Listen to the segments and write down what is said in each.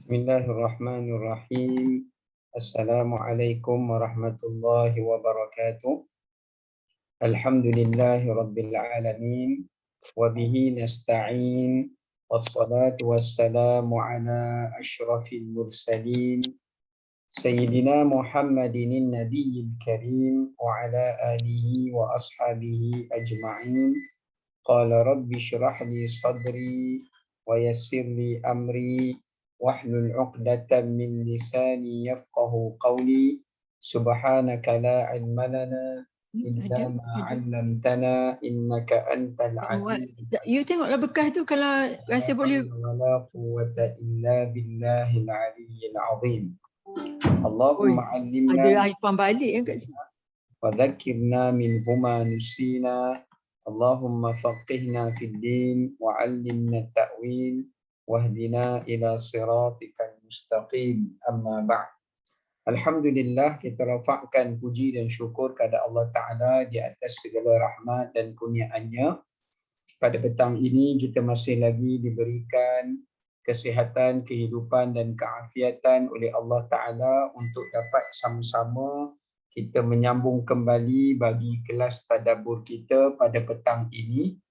Bismillahirrahmanirrahim. Assalamualaikum warahmatullahi wabarakatuh. Alhamdulillahi rabbil alamin. Wabihi nasta'in. Wassalatu wassalamu ala ashrafil mursalin. Sayyidina Muhammadin nabiyil karim. Wa ala alihi wa ashabihi ajma'in. Qala rabbi syrah li sadri. Wa yassir li amri. Wahlul 'uqdatam min lisani yafqahu qawli. Subhanaka la 'ilma lana illa ma 'allamtana innaka antal 'alim. You tengoklah bekas tu kalau rasa boleh. Wala quwwata illa billahil 'aliyyil 'azim. Allahumma 'allimna Ada iPhone balik kan kat sini. wa dhakkirna minhuma nusina. Allahumma faqihna fid din wa 'allimna ta'wil. Wahdina ila siratikal mustaqim. Amma ba'd. Alhamdulillah, kita rafakkan puji dan syukur kepada Allah Ta'ala di atas segala rahmat dan kurniaannya. Pada petang ini kita masih lagi diberikan kesihatan, kehidupan dan keafiatan oleh Allah Ta'ala untuk dapat sama-sama kita menyambung kembali bagi kelas tadabbur kita pada petang ini.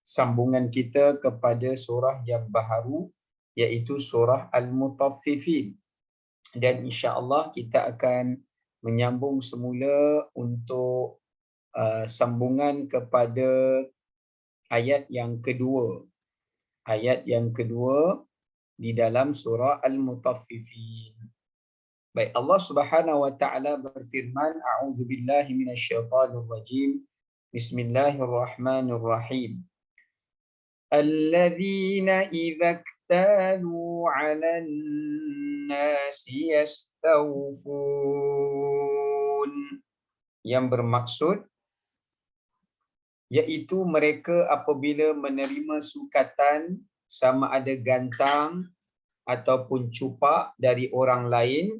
Sambungan kita kepada surah yang baharu, iaitu surah Al-Mutaffifin. Dan insya-Allah kita akan menyambung semula untuk sambungan kepada ayat yang kedua. Ayat yang kedua di dalam surah Al-Mutaffifin. Baik, Allah Subhanahu wa taala berfirman, a'udzubillahi minasyaitonir rajim. Bismillahirrahmanirrahim. Alladzina idza iktalu 'alan nasi yastawfun. Yang bermaksud iaitu mereka apabila menerima sukatan sama ada gantang ataupun cupak dari orang lain,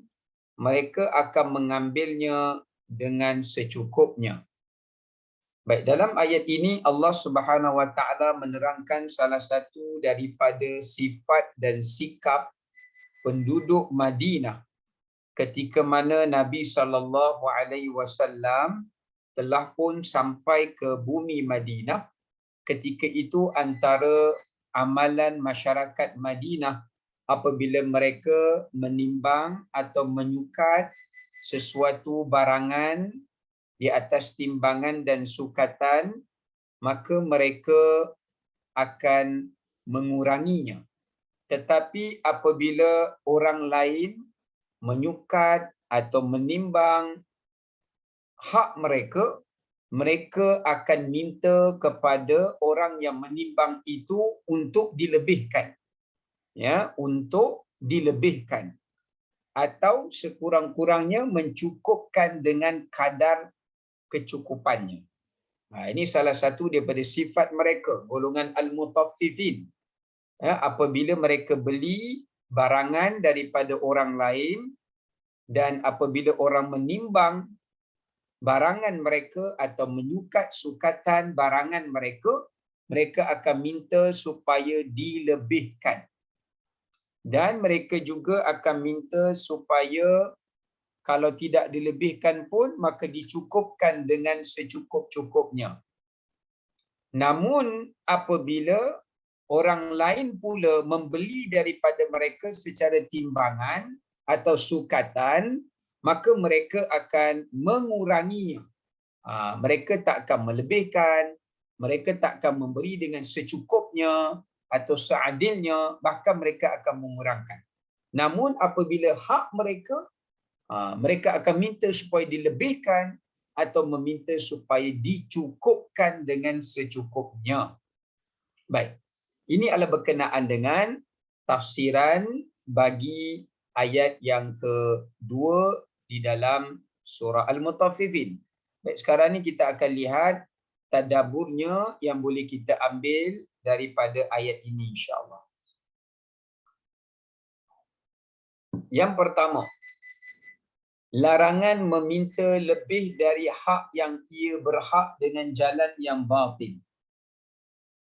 mereka akan mengambilnya dengan secukupnya. Baik, dalam ayat ini Allah Subhanahu wa taala menerangkan salah satu daripada sifat dan sikap penduduk Madinah ketika mana Nabi sallallahu alaihi wasallam telah pun sampai ke bumi Madinah. Ketika itu antara amalan masyarakat Madinah apabila mereka menimbang atau menyukat sesuatu barangan di atas timbangan dan sukatan, maka mereka akan menguranginya. Tetapi apabila orang lain menyukat atau menimbang hak mereka, mereka akan minta kepada orang yang menimbang itu untuk dilebihkan. Ya, untuk dilebihkan. Atau sekurang-kurangnya mencukupkan dengan kadar kecukupannya. Ini salah satu daripada sifat mereka, golongan al-mutaffifin. Ya, apabila mereka beli barangan daripada orang lain dan apabila orang menimbang barangan mereka atau menyukat sukatan barangan mereka, mereka akan minta supaya dilebihkan. Dan mereka juga akan minta supaya kalau tidak dilebihkan pun, maka dicukupkan dengan secukup-cukupnya. Namun apabila orang lain pula membeli daripada mereka secara timbangan atau sukatan, maka mereka akan menguranginya. Mereka tak akan melebihkan, mereka tak akan memberi dengan secukupnya atau seadilnya, bahkan mereka akan mengurangkan. Namun apabila hak mereka, mereka akan minta supaya dilebihkan atau meminta supaya dicukupkan dengan secukupnya. Baik, ini adalah berkenaan dengan tafsiran bagi ayat yang kedua di dalam surah Al-Mutaffifin. Baik, sekarang ni kita akan lihat tadabburnya yang boleh kita ambil daripada ayat ini insya-Allah. Yang pertama, larangan meminta lebih dari hak yang ia berhak dengan jalan yang batil.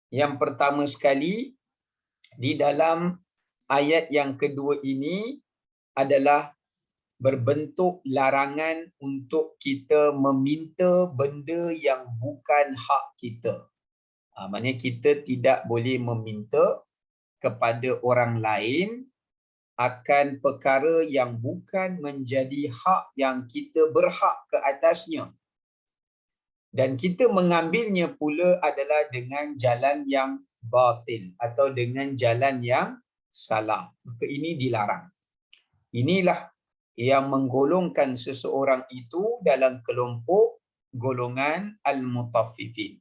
Yang pertama sekali, di dalam ayat yang kedua ini adalah berbentuk larangan untuk kita meminta benda yang bukan hak kita. Maknanya kita tidak boleh meminta kepada orang lain akan perkara yang bukan menjadi hak yang kita berhak ke atasnya. Dan kita mengambilnya pula adalah dengan jalan yang batil atau dengan jalan yang salah. Maka ini dilarang. Inilah yang menggolongkan seseorang itu dalam kelompok golongan al-mutaffifin.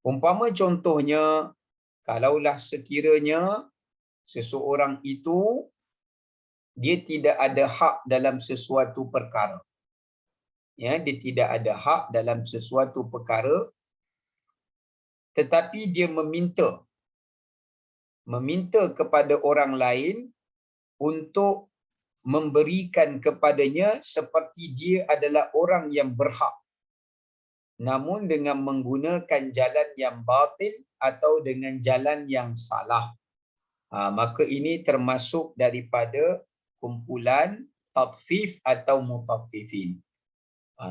Umpama contohnya, kalaulah sekiranya seseorang itu dia tidak ada hak dalam sesuatu perkara. Ya, dia tidak ada hak dalam sesuatu perkara, tetapi dia meminta kepada orang lain untuk memberikan kepadanya seperti dia adalah orang yang berhak, namun dengan menggunakan jalan yang batil atau dengan jalan yang salah. Maka ini termasuk daripada kumpulan tatfif atau mutaffifin.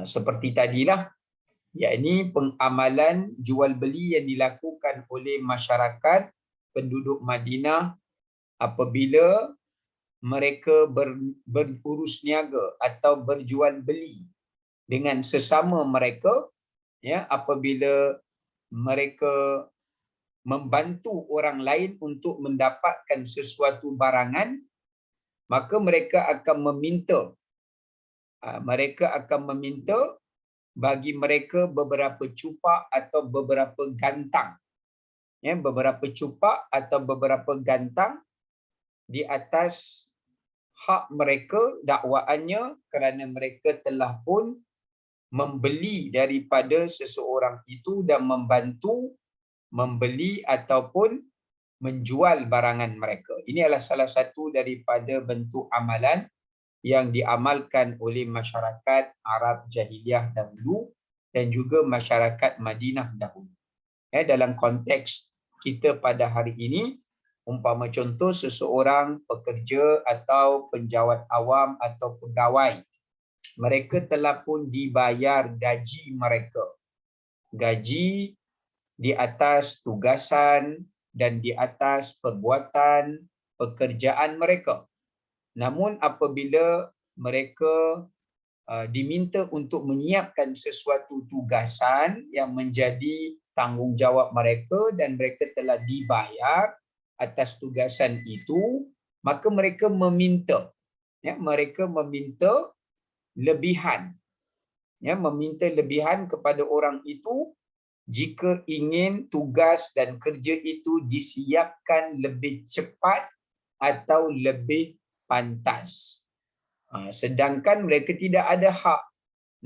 Seperti tadilah, yakni pengamalan jual beli yang dilakukan oleh masyarakat penduduk Madinah apabila mereka berurus niaga atau berjual beli dengan sesama mereka, ya, apabila mereka membantu orang lain untuk mendapatkan sesuatu barangan, maka mereka akan meminta bagi mereka beberapa cupak atau beberapa gantang, ya, beberapa cupak atau beberapa gantang di atas hak mereka, dakwaannya kerana mereka telah pun membeli daripada seseorang itu dan membantu membeli ataupun menjual barangan mereka. Ini adalah salah satu daripada bentuk amalan yang diamalkan oleh masyarakat Arab Jahiliyah dahulu dan juga masyarakat Madinah dahulu. Dalam konteks kita pada hari ini, umpama contoh seseorang pekerja atau penjawat awam atau pegawai, mereka telah pun dibayar gaji mereka. Gaji di atas tugasan dan di atas perbuatan pekerjaan mereka. Namun apabila mereka diminta untuk menyiapkan sesuatu tugasan yang menjadi tanggungjawab mereka dan mereka telah dibayar atas tugasan itu, maka mereka meminta, mereka meminta lebihan, meminta lebihan kepada orang itu jika ingin tugas dan kerja itu disiapkan lebih cepat atau lebih pantas. Sedangkan mereka tidak ada hak,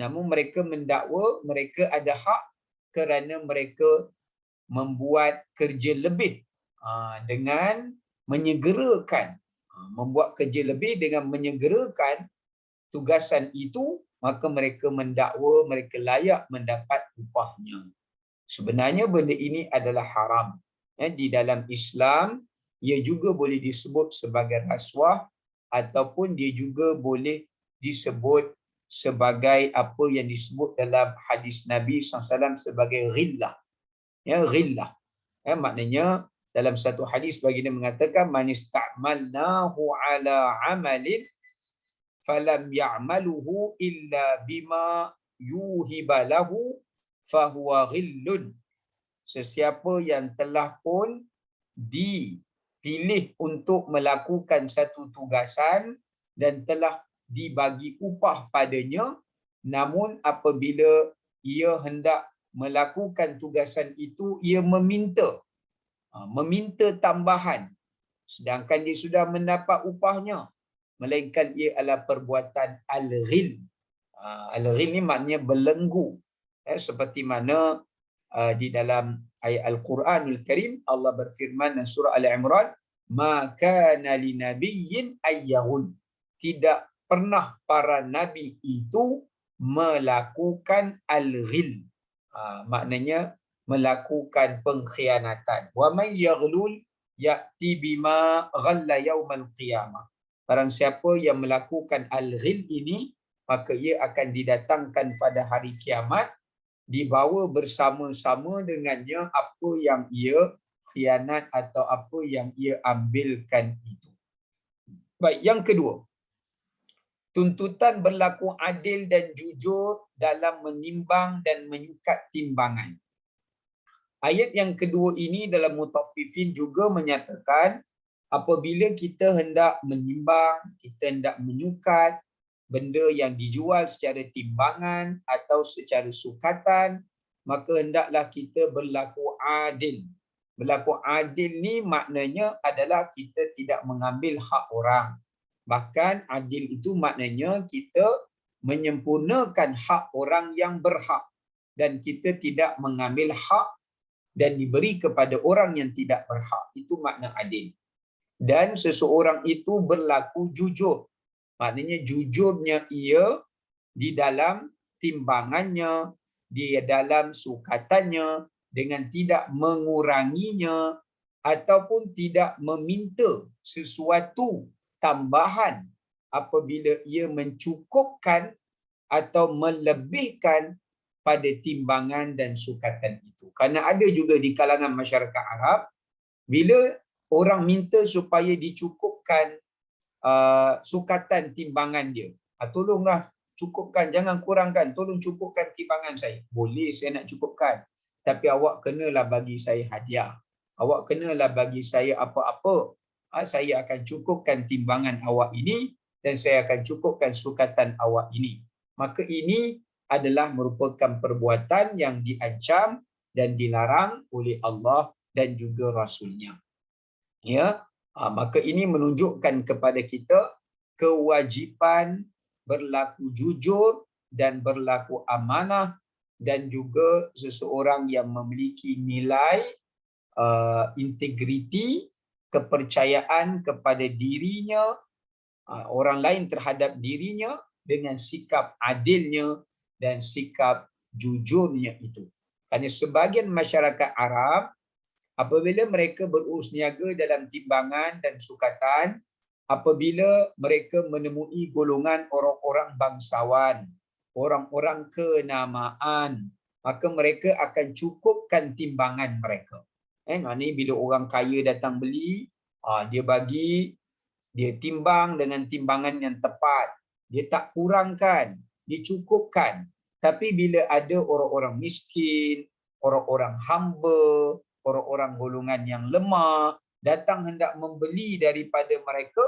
namun mereka mendakwa mereka ada hak kerana mereka membuat kerja lebih dengan menyegerakan, membuat kerja lebih dengan menyegerakan tugasan itu, maka mereka mendakwa mereka layak mendapat upahnya. Sebenarnya benda ini adalah haram. Di dalam Islam, ia juga boleh disebut sebagai rasuah ataupun dia juga boleh disebut sebagai apa yang disebut dalam hadis Nabi SAW sebagai ghillah. Ghillah. Maknanya dalam satu hadis baginda mengatakan man ista'malnahu ala amalin falam ya'maluhu illa bima yuhiba lahu fahuwa ghillun. Sesiapa yang telah pun dipilih untuk melakukan satu tugasan dan telah dibagi upah padanya, namun apabila ia hendak melakukan tugasan itu, ia meminta tambahan sedangkan dia sudah mendapat upahnya, melainkan ia adalah perbuatan al-ghil. Al-ghil ni maknanya belenggu. Seperti mana di dalam ayat Al-Quranul Karim Allah berfirman dalam surah Al-Imran, ma kana linabiyyin ayyaghul. Tidak pernah para nabi itu melakukan al-ghil. Maknanya melakukan pengkhianatan. Wa may yaghlul ya'ti bima ghalla yaumal qiyamah. Barang siapa yang melakukan al-ghil ini, maka ia akan didatangkan pada hari kiamat, dibawa bersama-sama dengannya apa yang ia khianat atau apa yang ia ambilkan itu. Baik, yang kedua, tuntutan berlaku adil dan jujur dalam menimbang dan menyukat timbangan. Ayat yang kedua ini dalam Mutaffifin juga menyatakan apabila kita hendak menimbang, kita hendak menyukat benda yang dijual secara timbangan atau secara sukatan, maka hendaklah kita berlaku adil. Berlaku adil ni maknanya adalah kita tidak mengambil hak orang. Bahkan adil itu maknanya kita menyempurnakan hak orang yang berhak dan kita tidak mengambil hak dan diberi kepada orang yang tidak berhak. Itu makna adil. Dan seseorang itu berlaku jujur. Maknanya jujurnya ia di dalam timbangannya, di dalam sukatannya, dengan tidak menguranginya ataupun tidak meminta sesuatu tambahan apabila ia mencukupkan atau melebihkan pada timbangan dan sukatan itu. Kerana ada juga di kalangan masyarakat Arab, bila orang minta supaya dicukupkan sukatan timbangan dia, tolonglah cukupkan, jangan kurangkan, tolong cukupkan timbangan saya. Boleh, saya nak cukupkan, tapi awak kenalah bagi saya hadiah, awak kenalah bagi saya apa-apa, saya akan cukupkan timbangan awak ini dan saya akan cukupkan sukatan awak ini. Maka ini adalah merupakan perbuatan yang diancam dan dilarang oleh Allah dan juga Rasulnya. Ya, maka ini menunjukkan kepada kita kewajipan berlaku jujur dan berlaku amanah, dan juga seseorang yang memiliki nilai integriti, kepercayaan kepada dirinya, orang lain terhadap dirinya, dengan sikap adilnya dan sikap jujurnya itu. Kerana sebahagian masyarakat Arab, apabila mereka berurus niaga dalam timbangan dan sukatan, apabila mereka menemui golongan orang-orang bangsawan, orang-orang kenamaan, maka mereka akan cukupkan timbangan mereka. Maknanya bila orang kaya datang beli, dia bagi, dia timbang dengan timbangan yang tepat, dia tak kurangkan, dia cukupkan. Tapi bila ada orang-orang miskin, orang-orang hamba, orang-orang golongan yang lemah datang hendak membeli daripada mereka,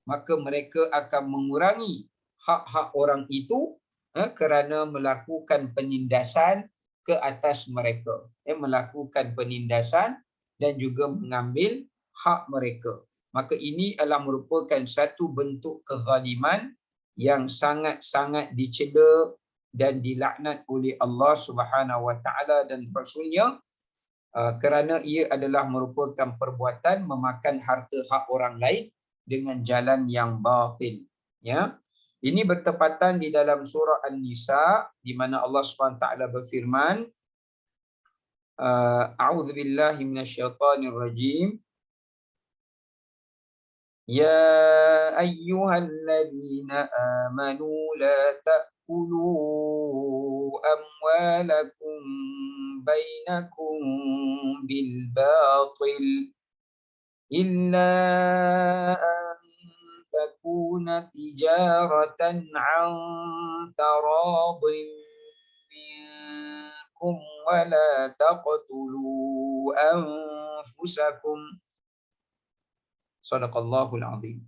maka mereka akan mengurangi hak-hak orang itu kerana melakukan penindasan ke atas mereka, melakukan penindasan dan juga mengambil hak mereka. Maka ini adalah merupakan satu bentuk kezaliman yang sangat-sangat dicela dan dilaknat oleh Allah Subhanahu Wa Taala dan Rasulnya, kerana ia adalah merupakan perbuatan memakan harta hak orang lain dengan jalan yang batil. Ya, ini bertepatan di dalam surah An-Nisa di mana Allah Subhanahu Wa Taala berfirman, A'udzubillahi minasyaitonirrajim. Ya ayyuhalladzina amanu la ta'kulu amwalakum bainakum bil batil illa an takuna tijaratan an taradin minkum wa la taqtulu anfusakum. Sadaqallahul azim.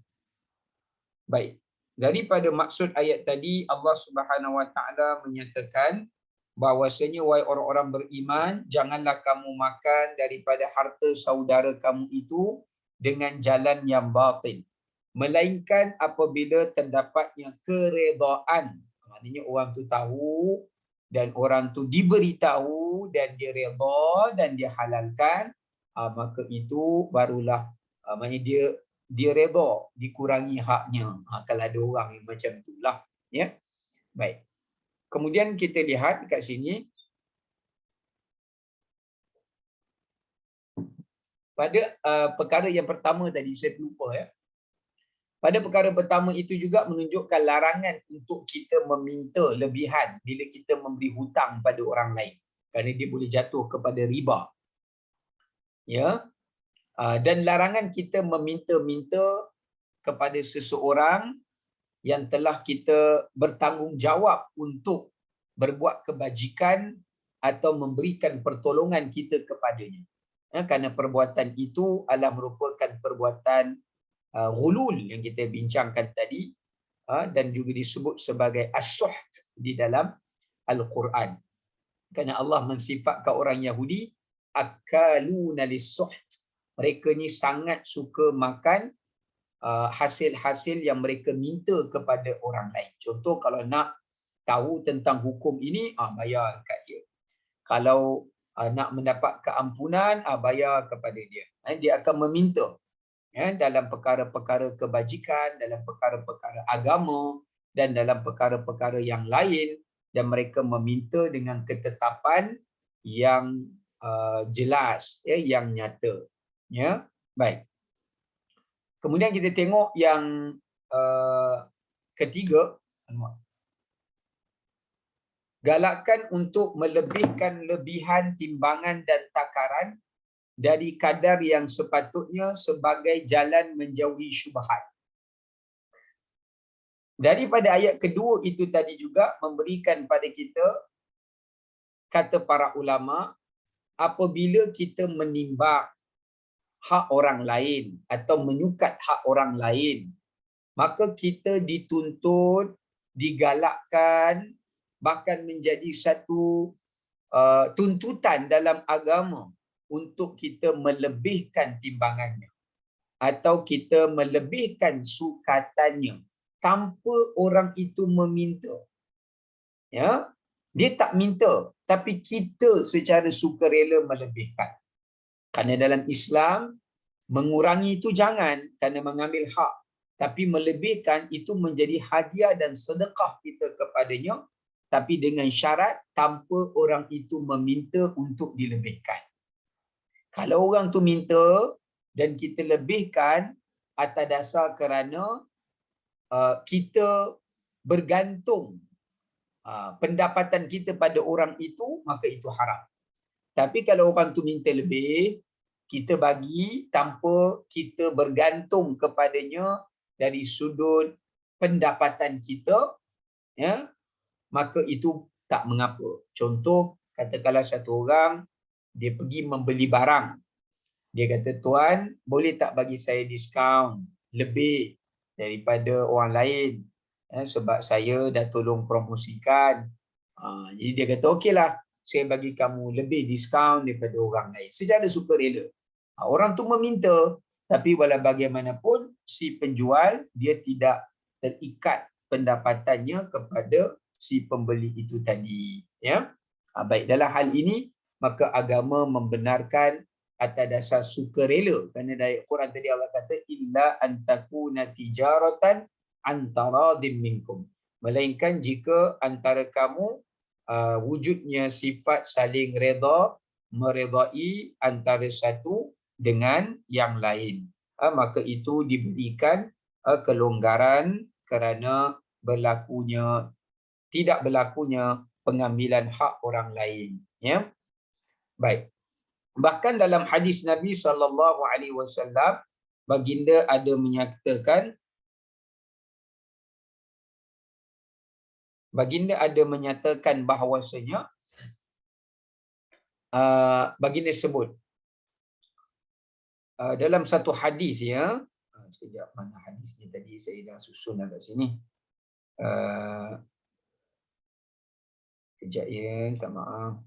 Baik. Daripada maksud ayat tadi, Allah Subhanahu Wa Taala menyatakan bahawasanya wahai orang-orang beriman, janganlah kamu makan daripada harta saudara kamu itu dengan jalan yang batil, melainkan apabila terdapatnya keredaan. Maknanya orang tu tahu dan orang tu diberitahu dan dia redha dan dia halalkan, maka itu barulah maknanya dia redha dikurangi haknya. Kalau ada orang yang macam itulah, ya. Baik. Kemudian kita lihat kat sini, pada perkara yang pertama tadi saya lupa ya. Pada perkara pertama itu juga menunjukkan larangan untuk kita meminta lebihan bila kita memberi hutang pada orang lain, kerana dia boleh jatuh kepada riba. Ya. Dan larangan kita meminta-minta kepada seseorang yang telah kita bertanggungjawab untuk berbuat kebajikan atau memberikan pertolongan kita kepadanya. Kerana perbuatan itu adalah merupakan perbuatan ghulul yang kita bincangkan tadi, dan juga disebut sebagai as-suht di dalam Al-Quran. Kerana Allah mensifatkan orang Yahudi akaluna lis-suht. Mereka ni sangat suka makan hasil-hasil yang mereka minta kepada orang lain. Contoh, kalau nak tahu tentang hukum ini, bayar kat dia. Kalau nak mendapat keampunan, bayar kepada dia. Dia akan meminta dalam perkara-perkara kebajikan, dalam perkara-perkara agama dan dalam perkara-perkara yang lain, dan mereka meminta dengan ketetapan yang jelas, yang nyata. Ya, baik. Kemudian kita tengok yang ketiga, galakkan untuk melebihkan lebihan timbangan dan takaran dari kadar yang sepatutnya sebagai jalan menjauhi syubhat. Daripada ayat kedua itu tadi juga memberikan pada kita, kata para ulama, apabila kita menimbang hak orang lain atau menyukat hak orang lain, maka kita dituntut, digalakkan, bahkan menjadi satu tuntutan dalam agama untuk kita melebihkan timbangannya atau kita melebihkan sukatannya tanpa orang itu meminta. Ya, dia tak minta, tapi kita secara sukarela melebihkan. Kerana dalam Islam, mengurangi itu jangan kerana mengambil hak, tapi melebihkan itu menjadi hadiah dan sedekah kita kepadanya, tapi dengan syarat tanpa orang itu meminta untuk dilebihkan. Kalau orang tu minta dan kita lebihkan atas dasar kerana kita bergantung pendapatan kita pada orang itu, maka itu haram. Tapi kalau orang tu minta lebih, kita bagi tanpa kita bergantung kepadanya dari sudut pendapatan kita, ya, maka itu tak mengapa. Contoh, katakanlah satu orang dia pergi membeli barang, dia kata, tuan boleh tak bagi saya diskaun lebih daripada orang lain, sebab saya dah tolong promosikan. Jadi dia kata, okeylah, saya bagi kamu lebih diskaun daripada orang lain secara sukarela. Orang tu meminta, tapi walau bagaimanapun si penjual dia tidak terikat pendapatannya kepada si pembeli itu tadi. Ya, baik, dalam hal ini maka agama membenarkan atas dasar sukarela, kerana dari Quran tadi Allah kata illa antakuna tijaratan antaradim minkum, melainkan jika antara kamu wujudnya sifat saling redha, meredai antara satu dengan yang lain, maka itu diberikan kelonggaran kerana tidak berlakunya pengambilan hak orang lain. Ya, baik. Bahkan dalam hadis Nabi SAW, baginda ada menyatakan bahawasanya, baginda sebut dalam satu hadis, ya, sekejap, mana hadis ni tadi, saya dah susun agak sini. Kejap ya, minta maaf.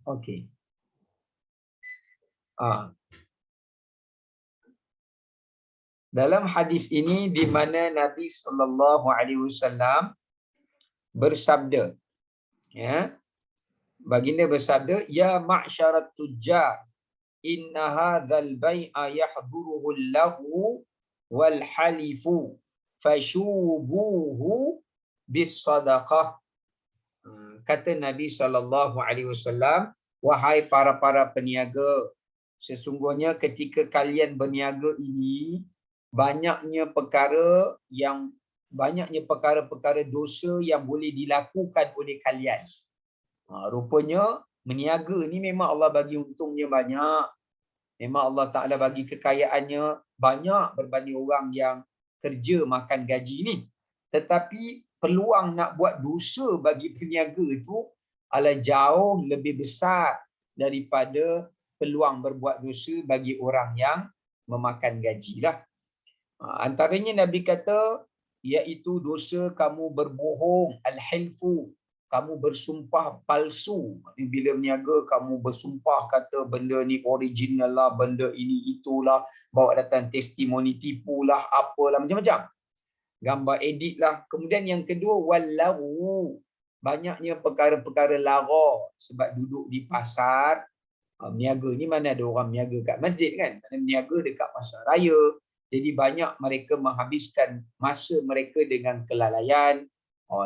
Okey. Dalam hadis ini di mana Nabi SAW bersabda, ya, baginda bersabda, ya ma'syarat tujjar, inna hadzal bai'a yahduruhu lahu wal halifu fashubuhu bis sadaqah. Kata Nabi SAW, wahai para peniaga, sesungguhnya ketika kalian berniaga ini banyaknya perkara-perkara dosa yang boleh dilakukan oleh kalian. Rupanya meniaga ni memang Allah bagi untungnya banyak. Memang Allah Ta'ala bagi kekayaannya banyak berbanding orang yang kerja makan gaji ni. Tetapi peluang nak buat dosa bagi peniaga itu adalah jauh lebih besar daripada peluang berbuat dosa bagi orang yang memakan gaji lah. Antaranya Nabi kata, iaitu dosa kamu berbohong, al-hilfu, kamu bersumpah palsu. Bila berniaga kamu bersumpah kata benda ni original lah, benda ini itulah, bawa datang testimoni, tipulah, apalah, macam-macam. Gambar edit lah. Kemudian yang kedua, wallahu, banyaknya perkara-perkara lara. Sebab duduk di pasar, meniaga ni mana ada orang meniaga kat masjid kan? Meniaga dekat pasar raya. Jadi banyak mereka menghabiskan masa mereka dengan kelalaian,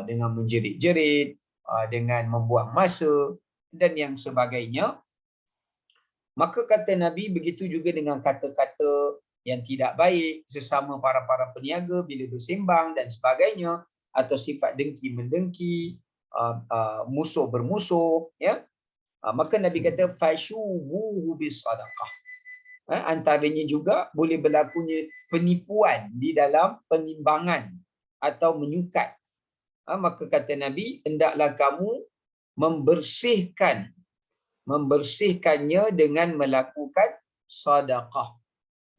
dengan menjerit-jerit, dengan membuang masa dan yang sebagainya. Maka kata Nabi, begitu juga dengan kata-kata yang tidak baik sesama para peniaga bila bersembang dan sebagainya, atau sifat dengki-mendengki, musuh bermusuh, ya. Maka Nabi kata fashubuhu bis sadaqah. Antaranya juga boleh berlakunya penipuan di dalam penimbangan atau menyukat. Maka kata Nabi, hendaklah kamu membersihkannya dengan melakukan sedekah.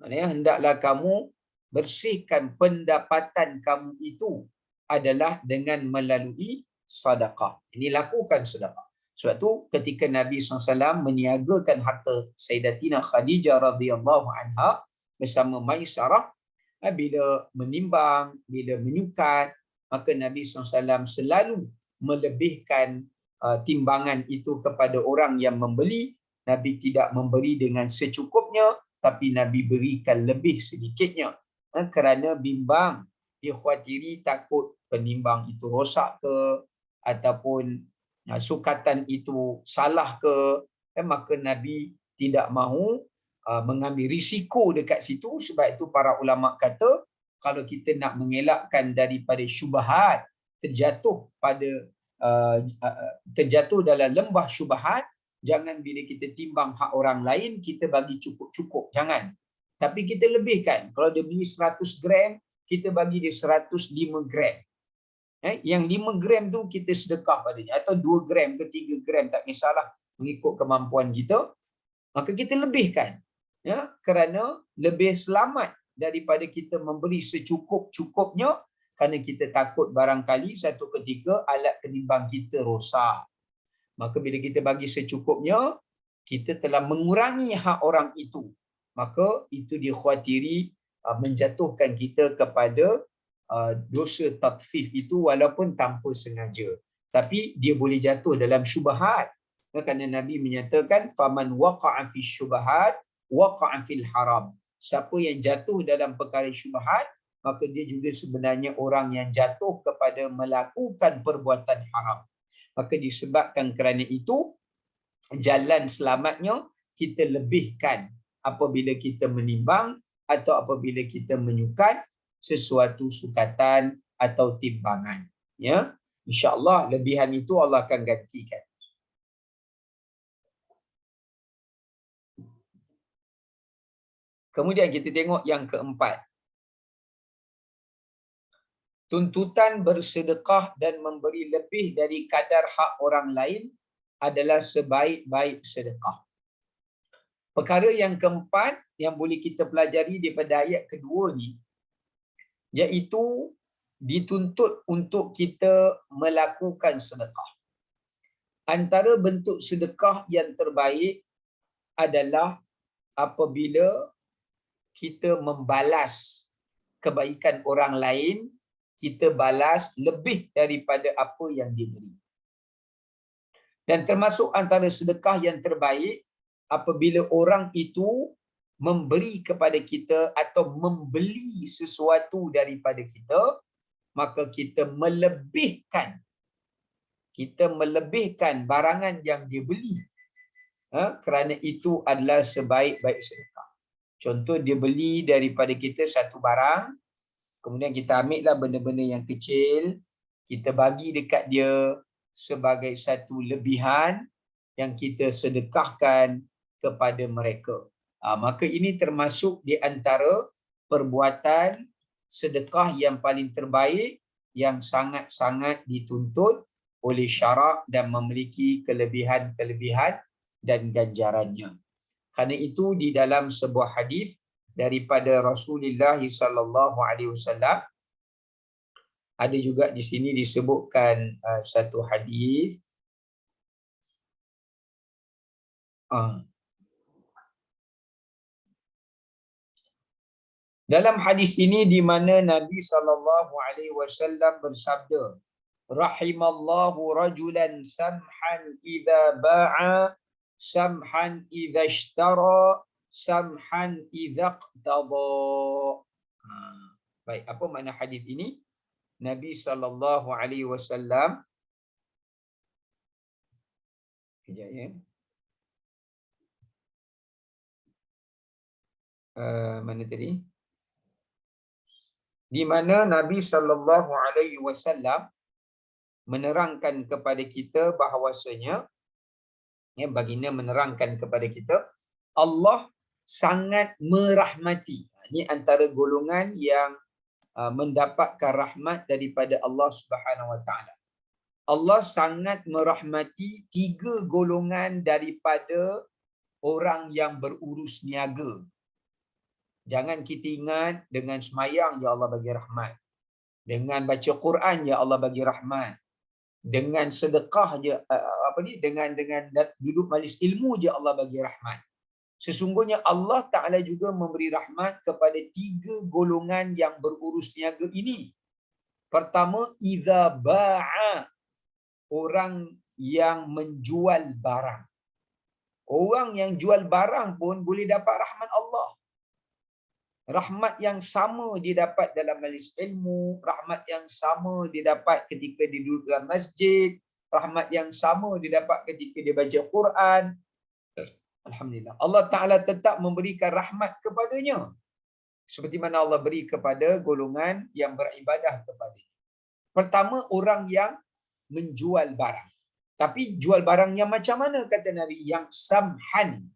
Maksudnya hendaklah kamu bersihkan pendapatan kamu itu adalah dengan melalui sedekah. Ini lakukan sedekah. Sebab tu ketika Nabi SAW meniagakan harta Sayyidatina Khadijah radhiyallahu anha bersama Maisarah, bila menimbang, bila menyukat, maka Nabi SAW selalu melebihkan timbangan itu kepada orang yang membeli. Nabi tidak memberi dengan secukupnya, tapi Nabi berikan lebih sedikitnya. Kerana bimbang, dia khawatiri takut penimbang itu rosak ke, ataupun sukatan itu salah ke, maka Nabi tidak mahu mengambil risiko dekat situ. Sebab itu para ulama kata, kalau kita nak mengelakkan daripada syubhat, terjatuh dalam lembah syubhat, jangan bila kita timbang hak orang lain kita bagi cukup-cukup, jangan. Tapi kita lebihkan. Kalau dia beli 100 gram, kita bagi dia 105 gram. Yang 5 gram tu kita sedekah padanya, atau 2 gram ke 3 gram, tak kisahlah, mengikut kemampuan kita. Maka kita lebihkan, ya, kerana lebih selamat daripada kita memberi secukup-cukupnya, kerana kita takut barangkali satu ketika alat penimbang kita rosak. Maka bila kita bagi secukupnya, kita telah mengurangi hak orang itu. Maka itu dikhawatiri menjatuhkan kita kepada dosa tatfif itu walaupun tanpa sengaja. Tapi dia boleh jatuh dalam syubhat. Kerana Nabi menyatakan, faman waqa'a fi syubhat waqa'a fil haram. Siapa yang jatuh dalam perkara syubhat, maka dia juga sebenarnya orang yang jatuh kepada melakukan perbuatan haram. Maka disebabkan kerana itu, jalan selamatnya kita lebihkan apabila kita menimbang atau apabila kita menyukat sesuatu sukatan atau timbangan. Ya, insya-Allah lebihan itu Allah akan gantikan. Kemudian kita tengok yang keempat. Tuntutan bersedekah dan memberi lebih dari kadar hak orang lain adalah sebaik-baik sedekah. Perkara yang keempat yang boleh kita pelajari daripada ayat kedua ni, iaitu dituntut untuk kita melakukan sedekah. Antara bentuk sedekah yang terbaik adalah apabila kita membalas kebaikan orang lain, kita balas lebih daripada apa yang diberi. Dan termasuk antara sedekah yang terbaik apabila orang itu memberi kepada kita atau membeli sesuatu daripada kita, maka kita melebihkan barangan yang dia beli. Kerana itu adalah sebaik-baik sedekah. Contoh, dia beli daripada kita satu barang, kemudian kita ambillah benda-benda yang kecil, kita bagi dekat dia sebagai satu lebihan yang kita sedekahkan kepada mereka. Maka ini termasuk di antara perbuatan sedekah yang paling terbaik, yang sangat-sangat dituntut oleh syarak dan memiliki kelebihan-kelebihan dan ganjarannya. Kerana itu di dalam sebuah hadis daripada Rasulullah sallallahu alaihi wasallam, ada juga di sini disebutkan satu hadis. Dalam hadis ini di mana Nabi sallallahu alaihi wasallam bersabda, rahimallahu rajulan samhan idza ba'a, samhan idza ishtara, samhan idza iqtada. Baik, apa makna hadis ini? Nabi sallallahu alaihi wasallam, kejap ya. Mana tadi? Di mana Nabi sallallahu alaihi wasallam menerangkan kepada kita bahawasanya, baginda menerangkan kepada kita, Allah sangat merahmati. Ini antara golongan yang mendapatkan rahmat daripada Allah Subhanahu Wa Taala. Allah sangat merahmati 3 golongan daripada orang yang berurus niaga. Jangan kita ingat dengan semayang ya Allah bagi rahmat, dengan baca Quran ya Allah bagi rahmat, dengan sedekah je dengan duduk majlis ilmu je Allah bagi rahmat. Sesungguhnya Allah Ta'ala juga memberi rahmat kepada 3 golongan yang berurus niaga ini. Pertama, idza ba'a, orang yang menjual barang. Orang yang jual barang pun boleh dapat rahmat Allah. Rahmat yang sama didapat dalam majlis ilmu, rahmat yang sama didapat ketika dia duduk dalam masjid, rahmat yang sama didapat ketika dia baca Quran. Alhamdulillah, Allah Ta'ala tetap memberikan rahmat kepadanya, seperti mana Allah beri kepada golongan yang beribadah kepadanya. Pertama, orang yang menjual barang. Tapi jual barang yang macam mana, kata Nabi? Yang samhan.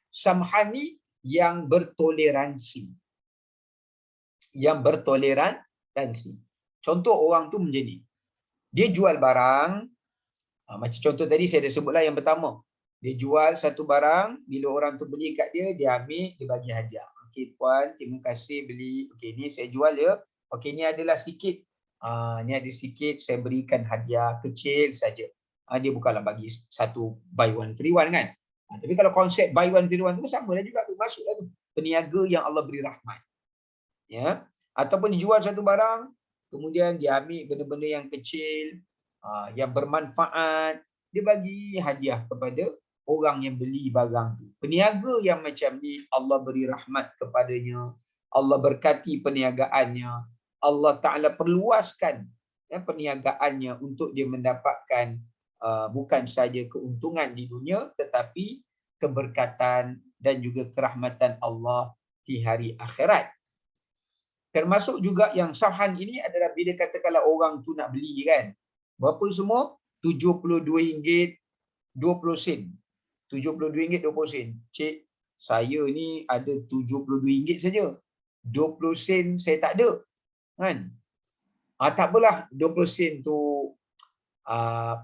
Samhan ni yang bertoleransi. Yang bertoleransi. Contoh orang tu macam ni. Dia jual barang, macam contoh tadi saya dah sebutlah yang pertama. Dia jual satu barang, bila orang tu beli kat dia, dia ambil, dia bagi hadiah. Okey puan, terima kasih beli. Okey, ni saya jual ya. Okey, ni adalah sikit. Ni ada sikit, saya berikan hadiah kecil saja. Dia bukanlah bagi satu buy one free one kan. Tapi kalau konsep buy one free one tu sama lah juga tu, masuklah tu. Peniaga yang Allah beri rahmat. Ya, ataupun dijual satu barang, kemudian dia ambil benda-benda yang kecil, yang bermanfaat, dia bagi hadiah kepada orang yang beli barang tu. Peniaga yang macam ni, Allah beri rahmat kepadanya, Allah berkati perniagaannya, Allah Ta'ala perluaskan perniagaannya untuk dia mendapatkan bukan saja keuntungan di dunia, tetapi keberkatan dan juga kerahmatan Allah di hari akhirat. Termasuk juga yang samhan ini adalah bila katakanlah orang tu nak beli kan, berapa semua? RM72.20. RM72.20. Cik, saya ni ada RM72 saja. 20 sen saya tak ada. Kan? Tak apalah, 20 sen tu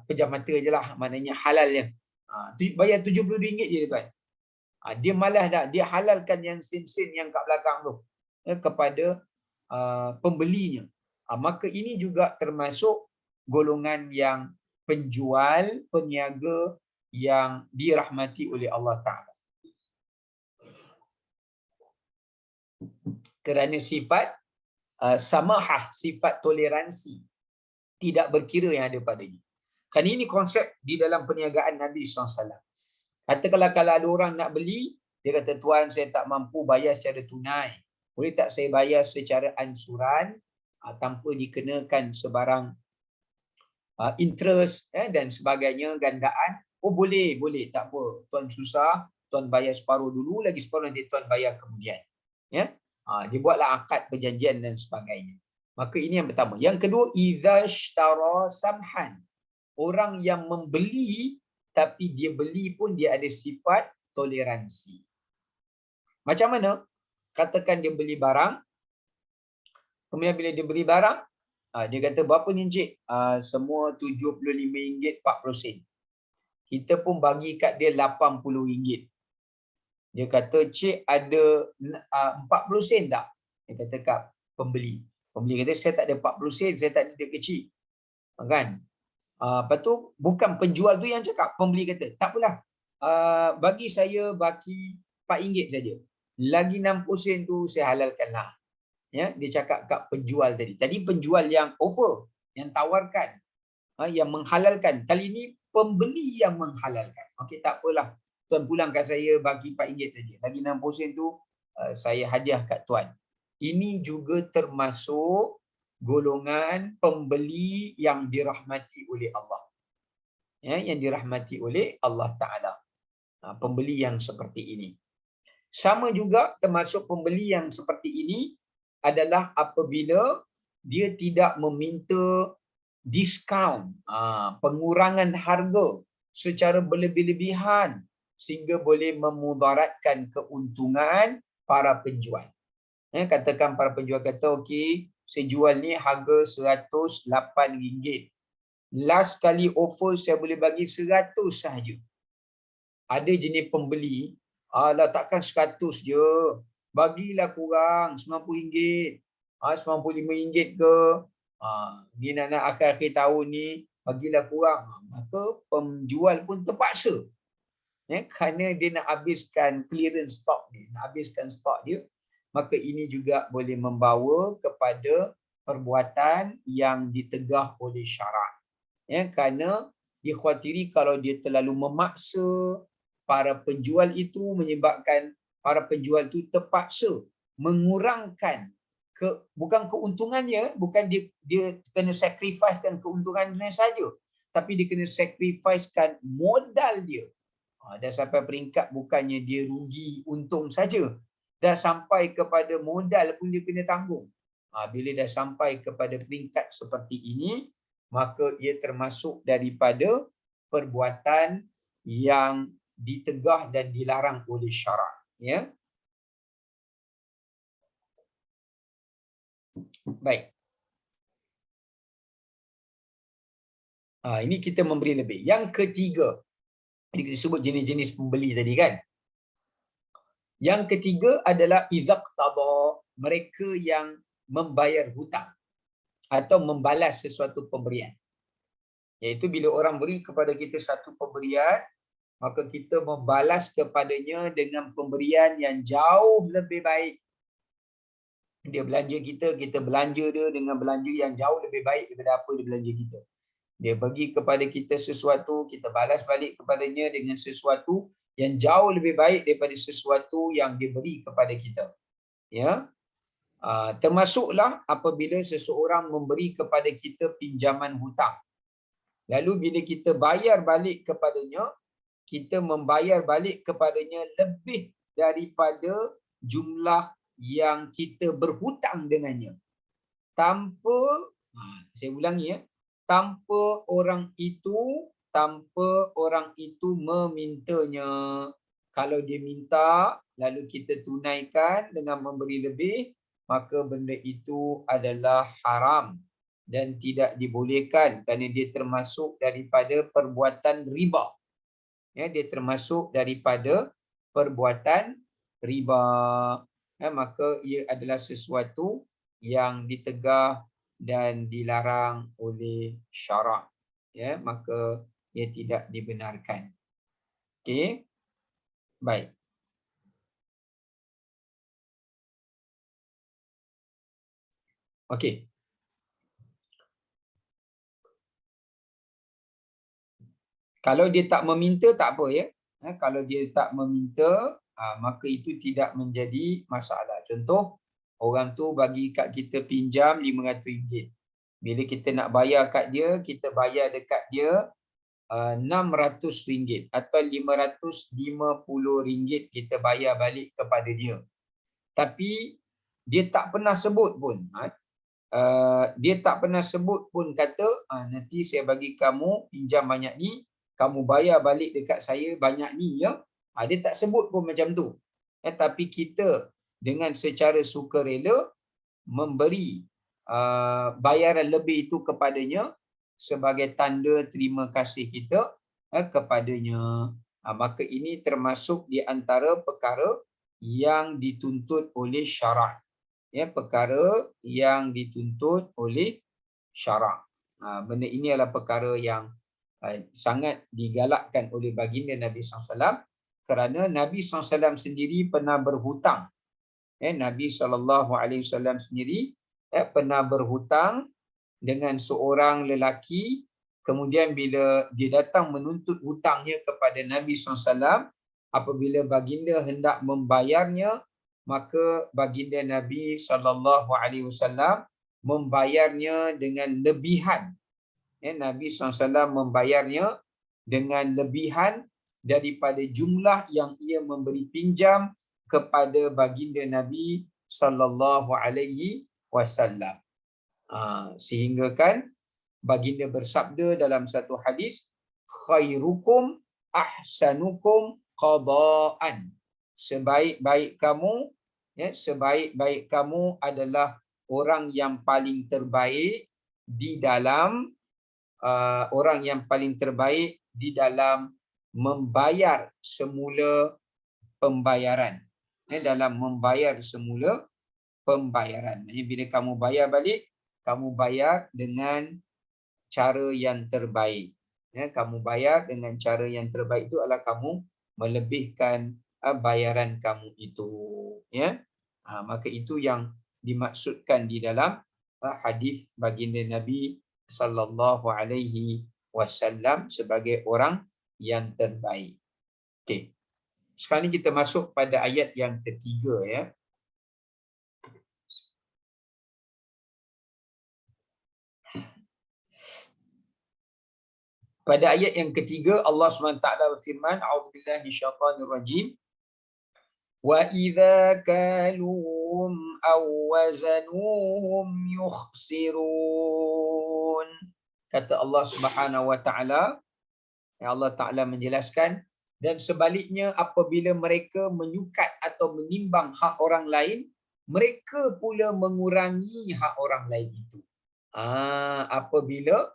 pejam mata je lah, maknanya halalnya. Bayar RM72 je tuan. Dia malas dah, dia halalkan yang sen-sen yang kat belakang tu kepada pembelinya. Maka ini juga termasuk golongan yang penjual, peniaga yang dirahmati oleh Allah Ta'ala. Kerana sifat samahah, sifat toleransi, tidak berkira yang ada padanya. Kan ini konsep di dalam perniagaan Nabi SAW. Katakanlah kalau ada orang nak beli, Dia kata, tuan saya tak mampu bayar secara tunai. Boleh tak saya bayar secara ansuran tanpa dikenakan sebarang interest dan sebagainya, gandaan? Oh boleh, boleh, tak apa. Tuan susah, tuan bayar separuh dulu, lagi separuh nanti tuan bayar kemudian. Ya, dia buatlah akad perjanjian dan sebagainya. Maka ini yang pertama. Yang kedua, idza ishtara samhan. Orang yang membeli tapi dia beli pun dia ada sifat toleransi. Macam mana? Katakan dia beli barang, kemudian bila dia beli barang, dia kata berapa ni encik? Semua RM75, 40 sen. Kita pun bagi kat dia RM80. Dia kata, cik ada 40 sen tak? Dia kata kat pembeli. Pembeli kata, saya tak ada 40 sen, saya tak ada duit kecil. Kan? Lepas tu, bukan penjual tu yang cakap. Pembeli kata, tak apalah. Bagi saya baki RM4 saja. Lagi 60 sen tu saya halalkanlah. Ya, dia cakap kat penjual tadi. Tadi penjual yang offer, yang tawarkan, yang menghalalkan. Kali ini pembeli yang menghalalkan. Okey, tak apalah. Tuan pulangkan saya bagi RM4 saja. Lagi 60 sen tu saya hadiah kat tuan. Ini juga termasuk golongan pembeli yang dirahmati oleh Allah. Ya, yang dirahmati oleh Allah Ta'ala. Pembeli yang seperti ini. Sama juga termasuk pembeli yang seperti ini adalah apabila dia tidak meminta diskaun, pengurangan harga secara berlebih-lebihan sehingga boleh memudaratkan keuntungan para penjual. Katakan para penjual kata, okey, saya jual ni harga RM108. Last kali offer saya boleh bagi 100 sahaja. Ada jenis pembeli, alah takkan 100 je. Bagilah kurang RM90. RM95 ke. Ni nak akhir-akhir tahun ni, bagilah kurang. Maka penjual pun terpaksa. Kerana dia nak habiskan clearance stock dia, nak habiskan stok dia. Maka ini juga boleh membawa kepada perbuatan yang ditegah oleh syarak. Kerana dikhawatiri kalau dia terlalu memaksa para penjual itu, menyebabkan para penjual itu terpaksa mengurangkan bukan keuntungannya, bukan dia kena sacrificekan keuntungannya saja, tapi dia kena sacrificekan modal dia. Dah sampai peringkat bukannya dia rugi untung saja, dah sampai kepada modal pun dia kena tanggung. Bila dah sampai kepada peringkat seperti ini, maka ia termasuk daripada perbuatan yang ditegah dan dilarang oleh syarak. Ya. Baik. Ini kita memberi lebih. Yang ketiga, ini kita sebut jenis-jenis pembeli tadi kan. Yang ketiga adalah idzaqtada, mereka yang membayar hutang atau membalas sesuatu pemberian. Iaitu bila orang beri kepada kita satu pemberian, maka kita membalas kepadanya dengan pemberian yang jauh lebih baik. Dia belanja kita, kita belanja dia dengan belanja yang jauh lebih baik daripada apa dia belanja kita. Dia bagi kepada kita sesuatu, kita balas balik kepadanya dengan sesuatu yang jauh lebih baik daripada sesuatu yang dia beri kepada kita. Ya. Termasuklah apabila seseorang memberi kepada kita pinjaman hutang. Lalu bila kita bayar balik kepadanya, kita membayar balik kepadanya lebih daripada jumlah yang kita berhutang dengannya. Tanpa, saya ulangi ya, tanpa orang itu memintanya. Kalau dia minta, lalu kita tunaikan dengan memberi lebih, maka benda itu adalah haram dan tidak dibolehkan kerana dia termasuk daripada perbuatan riba. Ya, dia termasuk daripada perbuatan riba. Maka ia adalah sesuatu yang ditegah dan dilarang oleh syarak. Ya, maka ia tidak dibenarkan. Okey. Baik. Okey. Kalau dia tak meminta tak apa ya. Kalau dia tak meminta, maka itu tidak menjadi masalah. Contoh, orang tu bagi kat kita pinjam RM500. Bila kita nak bayar kat dia, kita bayar dekat dia RM600 atau RM550 kita bayar balik kepada dia. Tapi dia tak pernah sebut pun. Dia tak pernah sebut pun kata nanti saya bagi kamu pinjam banyak ni, kamu bayar balik dekat saya banyak ni ya. Dia tak sebut pun macam tu. Tapi kita dengan secara sukarela memberi bayaran lebih itu kepadanya sebagai tanda terima kasih kita kepadanya. Maka ini termasuk di antara perkara yang dituntut oleh syarak. Ya, perkara yang dituntut oleh syarak. Benda ini adalah perkara yang sangat digalakkan oleh baginda Nabi SAW kerana Nabi SAW sendiri pernah berhutang. Nabi SAW sendiri pernah berhutang dengan seorang lelaki, kemudian bila dia datang menuntut hutangnya kepada Nabi SAW, apabila baginda hendak membayarnya, maka baginda Nabi SAW membayarnya dengan lebihan. Nabi SAW membayarnya dengan lebihan daripada jumlah yang ia memberi pinjam kepada baginda Nabi SAW. Sehingga kan baginda bersabda dalam satu hadis, khairukum ahsanukum qadaan. Sebaik-baik kamu adalah orang yang paling terbaik di dalam membayar semula pembayaran. Dalam membayar semula pembayaran. Maksudnya bila kamu bayar balik, kamu bayar dengan cara yang terbaik. Kamu bayar dengan cara yang terbaik itu adalah kamu melebihkan bayaran kamu itu. Maka itu yang dimaksudkan di dalam hadis baginda Nabi sallallahu alaihi wasallam sebagai orang yang terbaik. Okey. Sekarang ni kita masuk pada ayat yang ketiga ya. Pada ayat yang ketiga Allah SWT berfirman, a'udzubillahi minasyaitanir rajim. Wa idza kaluhum aw wazanuhum yukhsirun. Kata Allah Subhanahu wa taala, Allah Taala menjelaskan, dan sebaliknya apabila mereka menyukat atau menimbang hak orang lain, mereka pula mengurangi hak orang lain itu. Apabila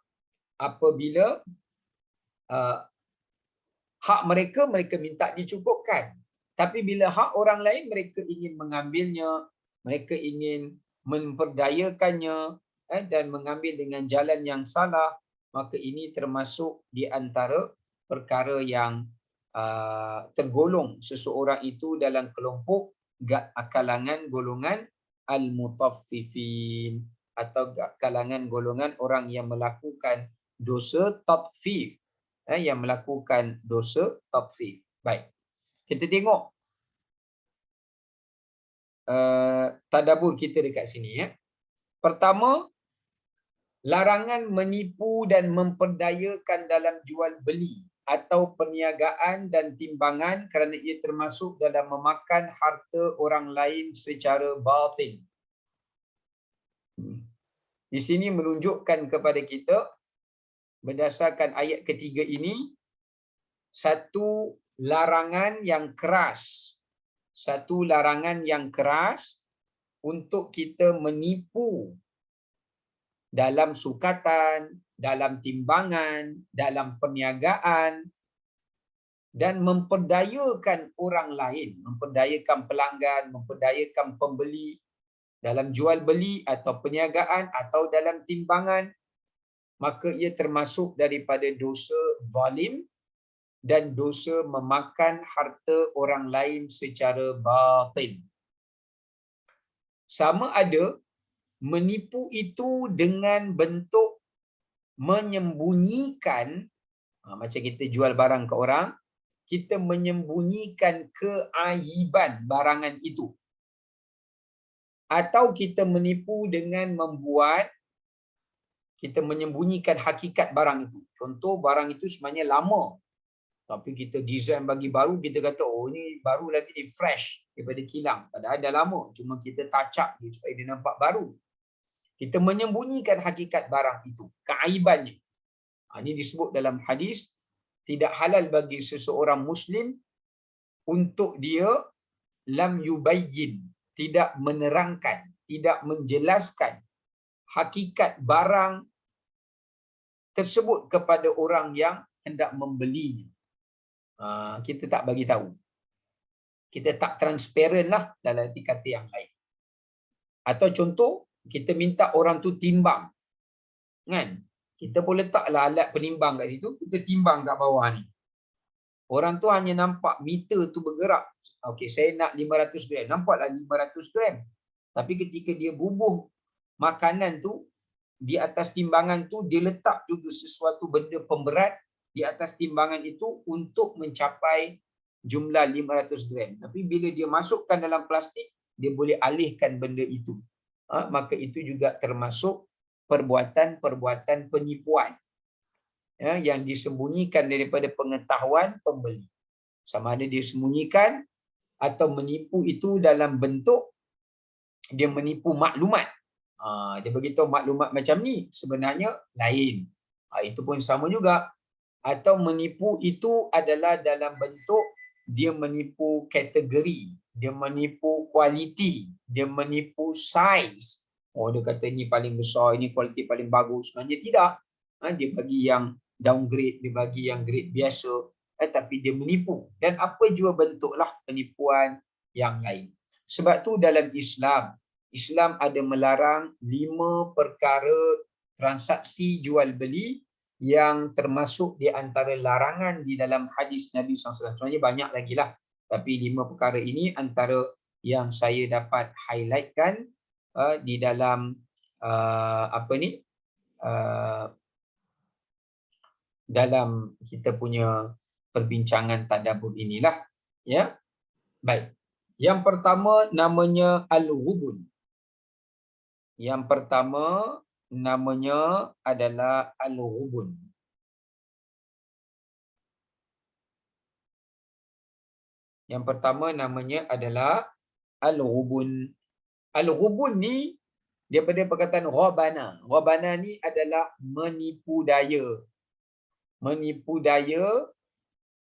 hak mereka minta dicukupkan, tapi bila hak orang lain mereka ingin mengambilnya, mereka ingin memperdayakannya dan mengambil dengan jalan yang salah, maka ini termasuk di antara perkara yang tergolong seseorang itu dalam kelompok kalangan golongan al-mutaffifin atau kalangan golongan orang yang melakukan dosa tatfif, yang melakukan dosa tatfif. Baik. Kita tengok tadabbur kita dekat sini ya. Pertama, larangan menipu dan memperdayakan dalam jual beli atau perniagaan dan timbangan kerana ia termasuk dalam memakan harta orang lain secara batil. Di sini menunjukkan kepada kita berdasarkan ayat ketiga ini satu larangan yang keras untuk kita menipu dalam sukatan, dalam timbangan, dalam perniagaan dan memperdayakan orang lain, memperdayakan pelanggan, memperdayakan pembeli dalam jual beli atau perniagaan atau dalam timbangan, maka ia termasuk daripada dosa zalim dan dosa memakan harta orang lain secara batil. Sama ada menipu itu dengan bentuk menyembunyikan, macam kita jual barang ke orang, kita menyembunyikan keaiban barangan itu. Atau kita menipu dengan membuat kita menyembunyikan hakikat barang itu. Contoh, barang itu sebenarnya lama, tapi kita design bagi baru, kita kata, oh ini baru lagi ni, fresh daripada kilang. Padahal dah lama, cuma kita touch up dia supaya dia nampak baru. Kita menyembunyikan hakikat barang itu, keaibannya. Ini disebut dalam hadis, tidak halal bagi seseorang Muslim untuk dia lam yubayyin, tidak menerangkan, tidak menjelaskan hakikat barang tersebut kepada orang yang hendak membelinya. Kita tak bagi tahu. Kita tak transparent lah dalam arti kata yang lain. Atau contoh, kita minta orang tu timbang. Kan? Kita pun letaklah alat penimbang kat situ, kita timbang kat bawah ni. Orang tu hanya nampak meter tu bergerak. Okey, saya nak 500 gram. Nampaklah 500 gram. Tapi ketika dia bubuh makanan tu, di atas timbangan tu, dia letak juga sesuatu benda pemberat di atas timbangan itu untuk mencapai jumlah 500 gram. Tapi bila dia masukkan dalam plastik, dia boleh alihkan benda itu. Maka itu juga termasuk perbuatan-perbuatan penipuan, yang disembunyikan daripada pengetahuan pembeli. Sama ada dia sembunyikan atau menipu itu dalam bentuk dia menipu maklumat. Dia beritahu maklumat macam ni, sebenarnya lain. Itu pun sama juga. Atau menipu itu adalah dalam bentuk dia menipu kategori, dia menipu kualiti, dia menipu saiz. Oh, dia kata ini paling besar, ini kualiti paling bagus. Sebenarnya tidak. Dia bagi yang downgrade, dia bagi yang grade biasa, tapi dia menipu. Dan apa jua bentuklah penipuan yang lain. Sebab tu dalam Islam ada melarang 5 perkara transaksi jual beli yang termasuk di antara larangan di dalam hadis Nabi SAW. Sebenarnya banyak lagi lah, tapi 5 perkara ini antara yang saya dapat highlightkan di dalam dalam kita punya perbincangan tadabbur inilah, ya. Baik. Yang pertama namanya al-ghubun. Yang pertama namanya adalah al-ghubun. Yang pertama namanya adalah al-ghubun. Al-ghubun ni daripada perkataan ghabana. Ghabana ni adalah menipu daya. Menipu daya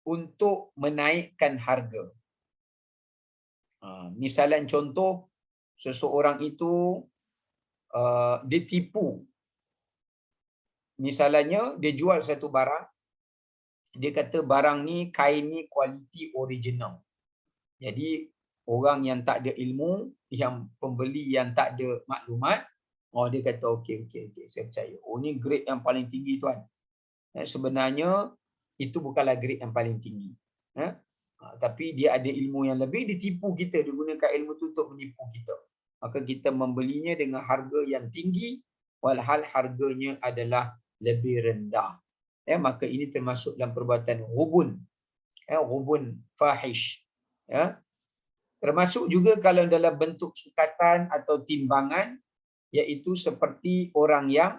untuk menaikkan harga. Misalan contoh, seseorang itu ditipu. Misalnya dia jual satu barang, dia kata barang ni, kain ni kualiti original. Jadi orang yang tak ada ilmu, yang pembeli yang tak ada maklumat, dia kata okey, saya percaya. Oh ni grade yang paling tinggi tuan. Sebenarnya itu bukanlah grade yang paling tinggi. Tapi dia ada ilmu yang lebih, ditipu kita, dia gunakan ilmu itu untuk menipu kita. Maka kita membelinya dengan harga yang tinggi, walhal harganya adalah lebih rendah. Maka ini termasuk dalam perbuatan ghubun. Ghubun fahish. Termasuk juga kalau dalam bentuk sukatan atau timbangan, iaitu seperti orang yang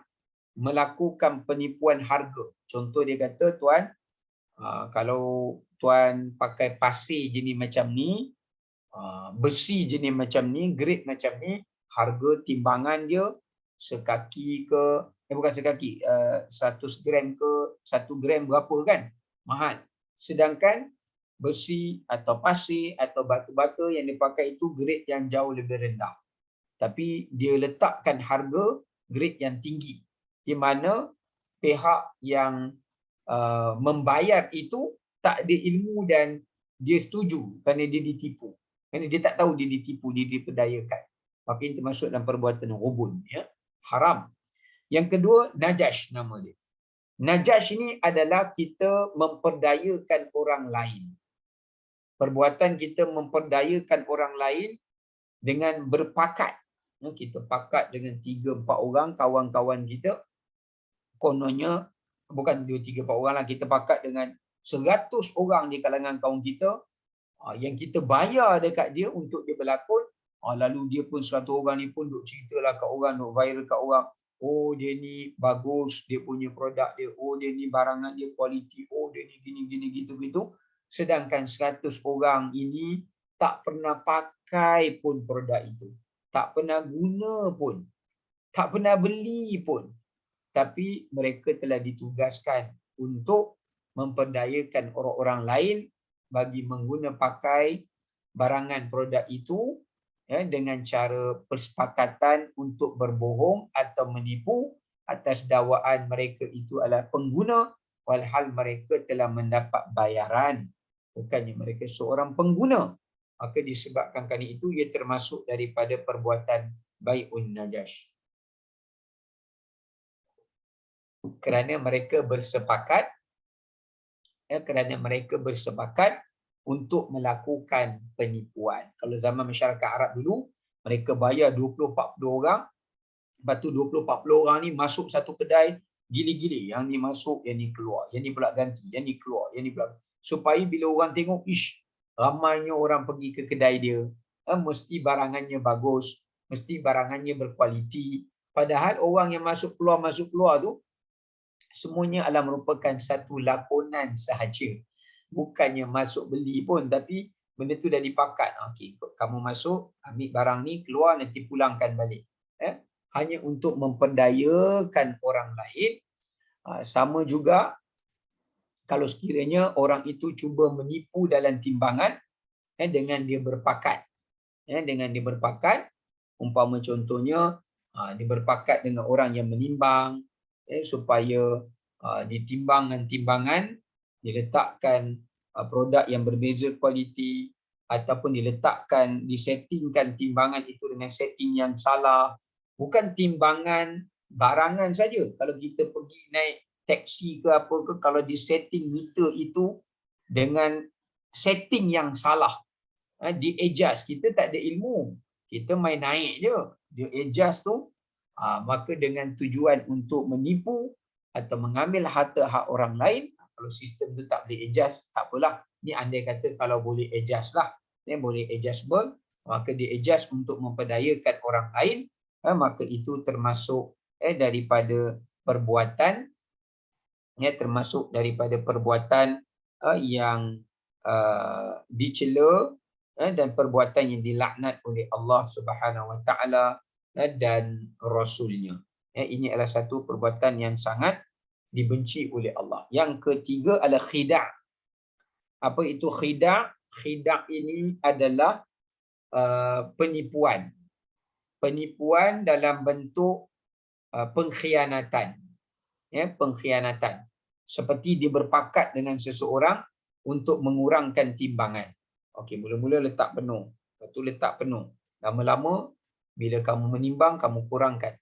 melakukan penipuan harga. Contoh dia kata, tuan, kalau tuan pakai pasir jenis macam ni, besi jenis macam ni, grade macam ni, harga timbangan dia sekaki ke, bukan sekaki, 100 gram ke 1 gram berapa kan? Mahal. Sedangkan besi atau pasir atau batu-bata yang dipakai itu grade yang jauh lebih rendah. Tapi dia letakkan harga grade yang tinggi, di mana pihak yang membayar itu tak ada ilmu dan dia setuju kerana dia ditipu. Kerana dia tak tahu dia ditipu, dia diperdayakan. Maka ini termasuk dalam perbuatan ghubun, ya. Haram. Yang kedua, najash nama dia. Najash ini adalah kita memperdayakan orang lain. Perbuatan kita memperdayakan orang lain dengan berpakat. Kita pakat dengan 3-4 orang kawan-kawan kita. Kononnya bukan 2-3-4 orang lah, kita pakat dengan 100 orang di kalangan kaum kita yang kita bayar dekat dia untuk dia berlakon, lalu dia pun 100 orang ni pun duk ceritalah kat orang, duk viral kat orang. Oh dia ni bagus, dia punya produk dia, oh dia ni barangan dia kualiti, oh dia ni gini gitu. Sedangkan 100 orang ini tak pernah pakai pun produk itu, tak pernah guna pun, tak pernah beli pun. Tapi mereka telah ditugaskan untuk memperdayakan orang-orang lain bagi mengguna pakai barangan produk itu dengan cara persepakatan untuk berbohong atau menipu atas dakwaan mereka itu adalah pengguna, walhal mereka telah mendapat bayaran, bukannya mereka seorang pengguna. Maka disebabkan kerana itu ia termasuk daripada perbuatan bai'un najash. Kerana mereka bersepakat untuk melakukan penipuan. Kalau zaman masyarakat Arab dulu, mereka bayar 20-40 orang, lepas tu 20-40 orang ni masuk satu kedai, gili-gili, yang ni masuk, yang ni keluar, yang ni pula ganti, yang ni keluar, yang ni pula, supaya bila orang tengok, ish, ramainya orang pergi ke kedai dia, mesti barangannya bagus, mesti barangannya berkualiti. Padahal orang yang masuk keluar tu semuanya adalah merupakan satu lakonan sahaja, bukannya masuk beli pun, tapi benda tu dah dipakat. Okey, kamu masuk, ambil barang ni, keluar, nanti pulangkan balik. Hanya untuk memperdayakan orang lain. Sama juga kalau sekiranya orang itu cuba menipu dalam timbangan dengan dia berpakat. Dengan dia berpakat, umpama contohnya dia berpakat dengan orang yang menimbang, supaya di timbangan diletakkan produk yang berbeza kualiti, ataupun disettingkan timbangan itu dengan setting yang salah. Bukan timbangan barangan saja. Kalau kita pergi naik taksi ke apa ke, kalau disetting meter itu dengan setting yang salah, di-adjust, kita tak ada ilmu, kita main naik je, dia adjust tu, maka dengan tujuan untuk menipu atau mengambil harta hak orang lain. Kalau sistem tu tak boleh adjust, tak apalah, ni andai kata kalau boleh adjust lah, boleh adjustable, maka dia adjust untuk memperdayakan orang lain, maka itu termasuk daripada perbuatan, yang dicela dan perbuatan yang dilaknat oleh Allah Subhanahu Wa Taala dan Rasulnya. Ini adalah satu perbuatan yang sangat dibenci oleh Allah. Yang ketiga adalah khidah'. Apa itu khidah'? Khidah' ini adalah penipuan. Penipuan dalam bentuk pengkhianatan. Pengkhianatan. Seperti dia berpakat dengan seseorang untuk mengurangkan timbangan. Okey, mula-mula letak penuh. Lepas tu letak penuh. Lama-lama bila kamu menimbang, kamu kurangkan.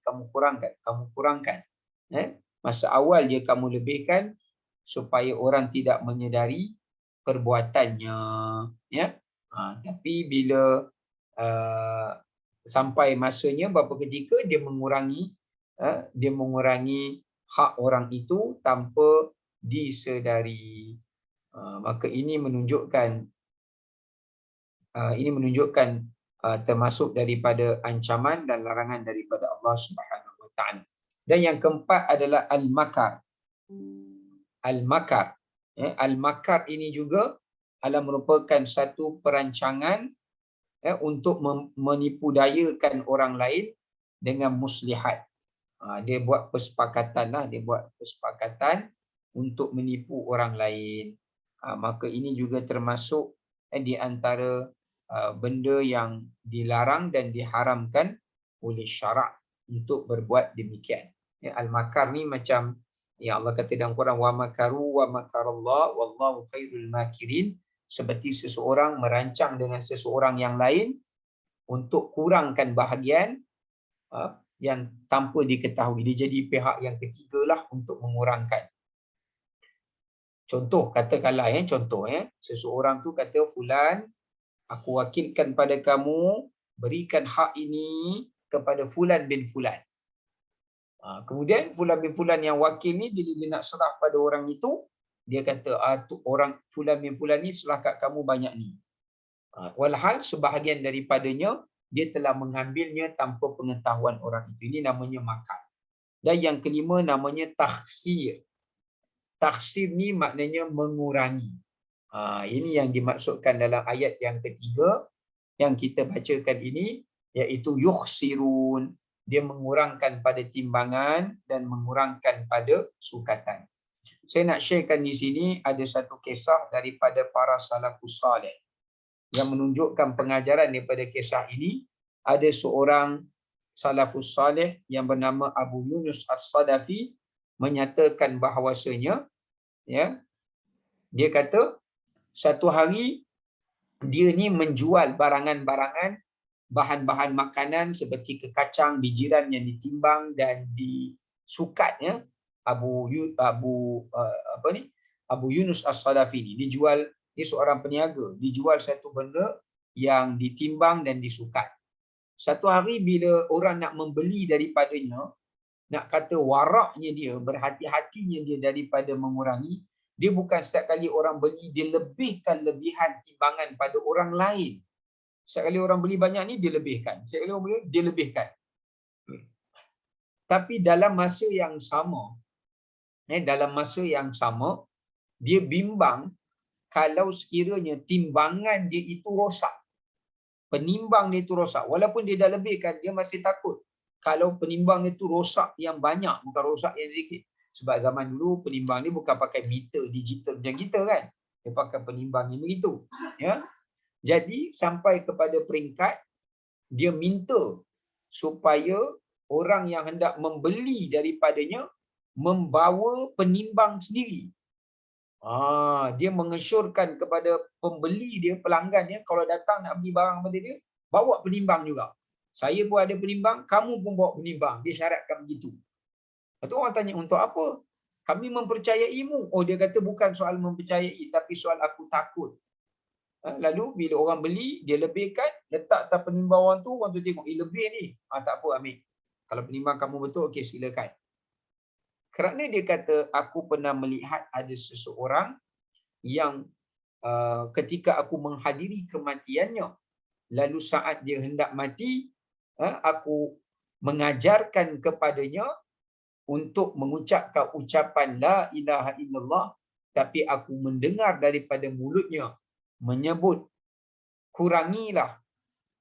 Masa awal je kamu lebihkan supaya orang tidak menyedari perbuatannya. Tapi bila sampai masanya beberapa ketika dia mengurangi hak orang itu tanpa disedari. Maka ini menunjukkan termasuk daripada ancaman dan larangan daripada Allah Subhanahu Wa Taala. Dan yang keempat adalah al-makar. Al-makar. Al-makar ini juga adalah merupakan satu perancangan untuk menipu dayakan orang lain dengan muslihat. Dia buat persepakatan untuk menipu orang lain. Maka ini juga termasuk di antara benda yang dilarang dan diharamkan oleh syarak untuk berbuat demikian. Al-makar ni macam yang Allah kata dalam Quran, wa makaru wa makarallah wallahu khairul makirin, seperti seseorang merancang dengan seseorang yang lain untuk kurangkan bahagian yang tanpa diketahui. Dia jadi pihak yang ketiga lah untuk mengurangkan. Contoh, katakanlah seseorang tu kata, fulan, aku wakilkan pada kamu, berikan hak ini kepada fulan bin fulan. Kemudian fulan bin fulan yang wakil ni, bila dia nak serah pada orang itu, dia kata tu orang fulan bin fulan ni setelah kat kamu banyak ni. Walhal sebahagian daripadanya dia telah mengambilnya tanpa pengetahuan orang itu. Ini namanya makan. Dan yang kelima namanya takhsir. Takhsir ni maknanya mengurangi. Ini yang dimaksudkan dalam ayat yang ketiga yang kita bacakan ini, iaitu yukhsirun. Dia mengurangkan pada timbangan dan mengurangkan pada sukatan. Saya nak sharekan di sini ada satu kisah daripada para salafus salih yang menunjukkan pengajaran daripada kisah ini. Ada seorang salafus salih yang bernama Abu Yunus As-Sadafi menyatakan bahawasanya, ya, dia kata satu hari dia ni menjual barangan-barangan, bahan-bahan makanan seperti kekacang, bijiran yang ditimbang dan disukat, ya. Abu Yunus As-Sadafi ni dijual, dia seorang peniaga, dijual satu benda yang ditimbang dan disukat. Satu hari bila orang nak membeli daripadanya, nak kata waraknya dia, berhati-hatinya dia daripada mengurangi, dia bukan setiap kali orang beli dia lebihkan lebihan timbangan pada orang lain. Setiap kali orang beli banyak ni dia lebihkan, setiap kali orang beli dia lebihkan. Tapi dalam masa yang sama, dia bimbang kalau sekiranya timbangan dia itu rosak, penimbang dia itu rosak, walaupun dia dah lebihkan, dia masih takut kalau penimbang itu rosak yang banyak, bukan rosak yang sedikit. Sebab zaman dulu penimbang ni bukan pakai meter digital macam kita kan, dia pakai penimbang yang begitu, ya. Jadi sampai kepada peringkat dia minta supaya orang yang hendak membeli daripadanya membawa penimbang sendiri. Dia mengesyorkan kepada pembeli dia, pelanggan dia, kalau datang nak beli barang pada dia, bawa penimbang juga. Saya pun ada penimbang, kamu pun bawa penimbang. Dia syaratkan begitu. Lepas tu orang tanya, untuk apa? Kami mempercayaimu. Oh, dia kata bukan soal mempercayai, tapi soal aku takut. Lalu bila orang beli, dia lebihkan, letak atas penimbang orang tu tengok, lebih ni. Tak apa, ambil. Kalau penimbang kamu betul, okey, silakan. Kerana dia kata, aku pernah melihat ada seseorang yang ketika aku menghadiri kematiannya, lalu saat dia hendak mati, aku mengajarkan kepadanya untuk mengucapkan ucapan la ilaha illallah, tapi aku mendengar daripada mulutnya menyebut kurangilah,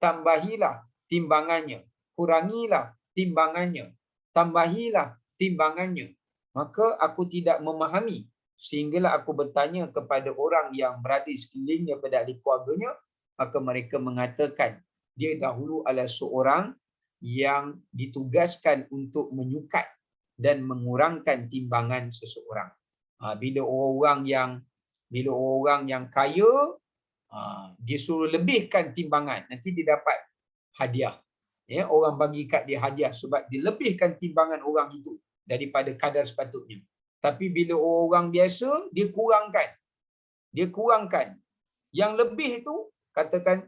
tambahilah timbangannya, kurangilah timbangannya, tambahilah timbangannya. Maka aku tidak memahami, sehinggalah aku bertanya kepada orang yang berada di sekelilingnya pada ahli keluarganya, maka mereka mengatakan dia dahulu adalah seorang yang ditugaskan untuk menyukat dan mengurangkan timbangan seseorang. Bila orang yang kaya, dia suruh lebihkan timbangan, nanti dia dapat hadiah. Ya, orang bagi kat dia hadiah sebab dia lebihkan timbangan orang itu daripada kadar sepatutnya. Tapi bila orang biasa, dia kurangkan. Dia kurangkan. Yang lebih itu, katakan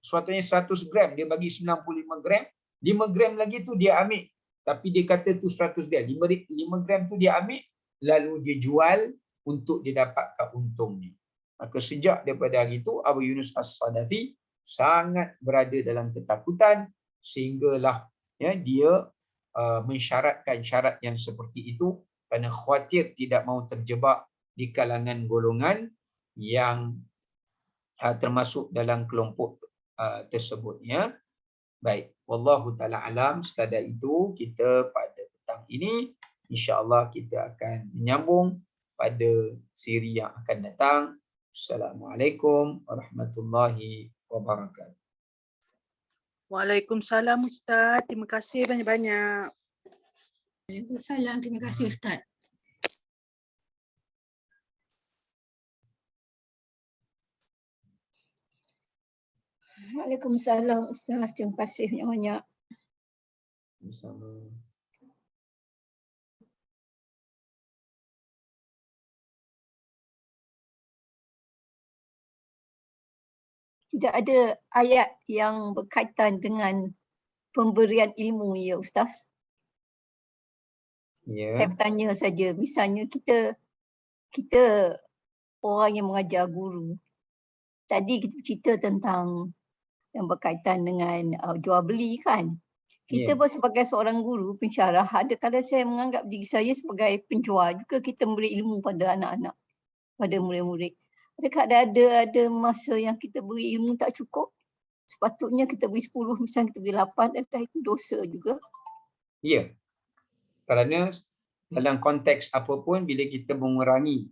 sepatutnya 100 gram, dia bagi 95 gram, 5 gram lagi tu dia ambil. Tapi dia kata tu 100 gram, 5 gram tu dia ambil, lalu dia jual untuk dia dapatkan untungnya. Maka sejak daripada hari itu, Abu Yunus As-Sadafi sangat berada dalam ketakutan, sehinggalah dia mensyaratkan syarat yang seperti itu kerana khawatir tidak mahu terjebak di kalangan golongan yang termasuk dalam kelompok tersebut, ya. Baik, wallahu taala alam. Sekadar itu kita pada petang ini, insya-Allah kita akan menyambung pada siri yang akan datang. Assalamualaikum warahmatullahi wabarakatuh. Waalaikumsalam Ustaz. Terima kasih banyak-banyak. Waalaikumsalam. Terima kasih Ustaz. Waalaikumsalam Ustaz. Terima kasih banyak-banyak. Sama. Tidak ada ayat yang berkaitan dengan pemberian ilmu, ya Ustaz. Ya. Saya bertanya saja, misalnya kita kita orang yang mengajar guru. Tadi kita cerita tentang yang berkaitan dengan jual beli kan. Kita Ya. pun sebagai seorang guru, pensyarah, ada kadang saya menganggap diri saya sebagai penjual juga kita memberi ilmu pada anak-anak, pada murid-murid. Adakah ada masa yang kita beri ilmu tak cukup? Sepatutnya kita beri 10, misalnya kita beri 8, adakah itu dosa juga? Ya. Kerana dalam konteks apapun, bila kita mengurangi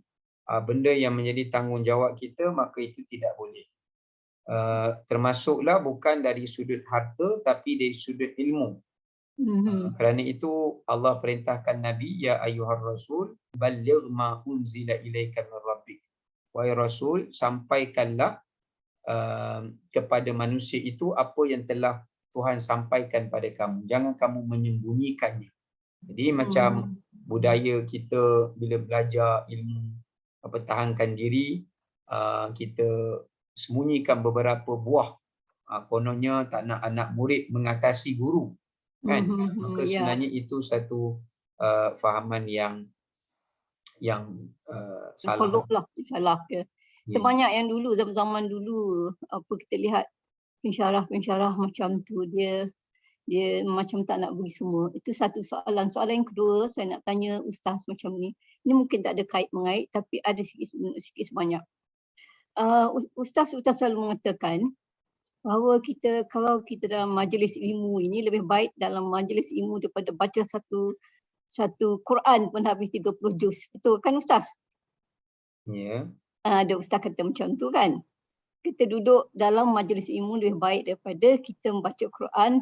benda yang menjadi tanggungjawab kita, maka itu tidak boleh. Termasuklah bukan dari sudut harta tapi dari sudut ilmu. Kerana itu Allah perintahkan Nabi, ya ayyuhar rasul balligh ma unzila ilaika min rabbik. Wahai Rasul, sampaikanlah kepada manusia itu apa yang telah Tuhan sampaikan pada kamu. Jangan kamu menyembunyikannya. Jadi macam budaya kita bila belajar ilmu pertahankan diri, kita sembunyikan beberapa buah. Kononnya tak nak anak murid mengatasi guru, kan? Maka sebenarnya itu satu fahaman yang salah. Salah ya. Kita banyak yang dulu, zaman dulu apa kita lihat pensyarah macam tu, dia macam tak nak bagi semua. Itu satu soalan. Soalan yang kedua, saya nak tanya Ustaz macam ni. Ini mungkin tak ada kait-mengait tapi ada sikit sebanyak. Ustaz selalu mengatakan bahawa kalau kita dalam majlis ilmu ini, lebih baik dalam majlis ilmu daripada baca satu Quran pun habis 30 juz. Betul kan Ustaz? Ya. Ada Ustaz kata macam tu kan. Kita duduk dalam majlis ilmu lebih baik daripada kita membaca Quran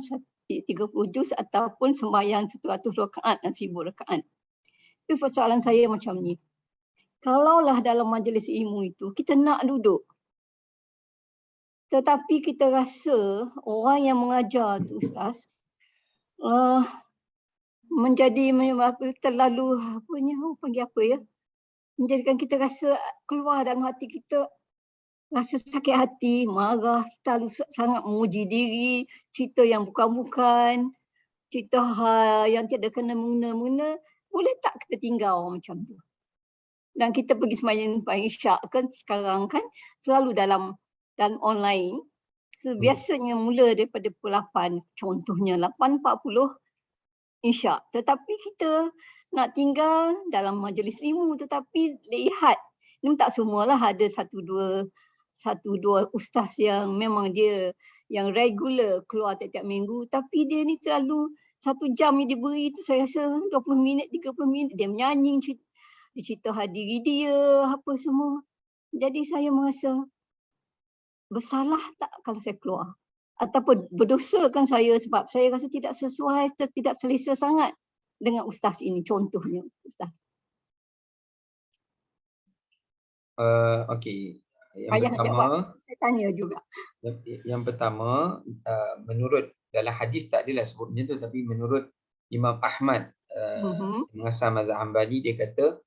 30 juz ataupun sembahyang 100 rakaat dan 1000 rakaat. Itu persoalan saya macam ni. Kalaulah dalam majlis ilmu itu kita nak duduk, tetapi kita rasa orang yang mengajar tu Ustaz menjadi terlalu menjadikan kita rasa keluar dalam hati kita, rasa sakit hati, marah, terlalu sangat memuji diri, cerita yang bukan-bukan, cerita yang tiada kena mengena-mengena. Boleh tak kita tinggal orang macam tu? Dan kita pergi sembahyang isyak kan sekarang kan selalu dalam online. So, biasanya mula daripada pukul 8, contohnya 8.40 isyak. Tetapi kita nak tinggal dalam majlis ilmu, tetapi lihat, ini tak semualah, ada satu dua ustaz yang memang dia yang regular keluar tiap-tiap minggu, tapi dia ni terlalu 1 jam yang diberi itu, saya rasa 20 minit, 30 minit dia menyanyi, dia cerita diri dia, apa semua. Jadi saya merasa bersalah tak kalau saya keluar? Ataupun berdosa kan saya sebab saya rasa tidak sesuai, tidak selesa sangat dengan ustaz ini, contohnya Ustaz. Okey. Ayah jawab, saya tanya juga. Yang pertama, menurut dalam hadis tak adalah sebut macam tu, tapi menurut Imam Ahmad mengasas mazhab Hanbali, dia kata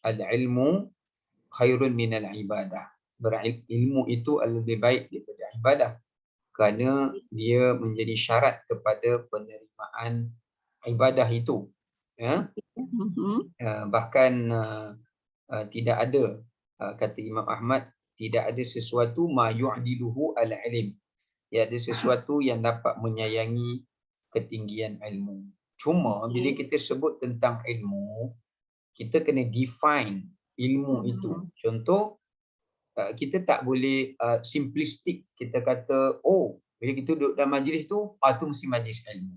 al-ilmu khairun minal ibadah. Berilmu itu lebih baik daripada ibadah kerana dia menjadi syarat kepada penerimaan ibadah itu. Ya? Bahkan tidak ada, kata Imam Ahmad, tidak ada sesuatu ma yu'diluhu al-ilm. Ya, ada sesuatu yang dapat menyayangi ketinggian ilmu. Cuma bila kita sebut tentang ilmu, kita kena define ilmu itu. Contoh, kita tak boleh simplistik. Kita kata, bila kita duduk dalam majlis tu, tu mesti majlis ilmu.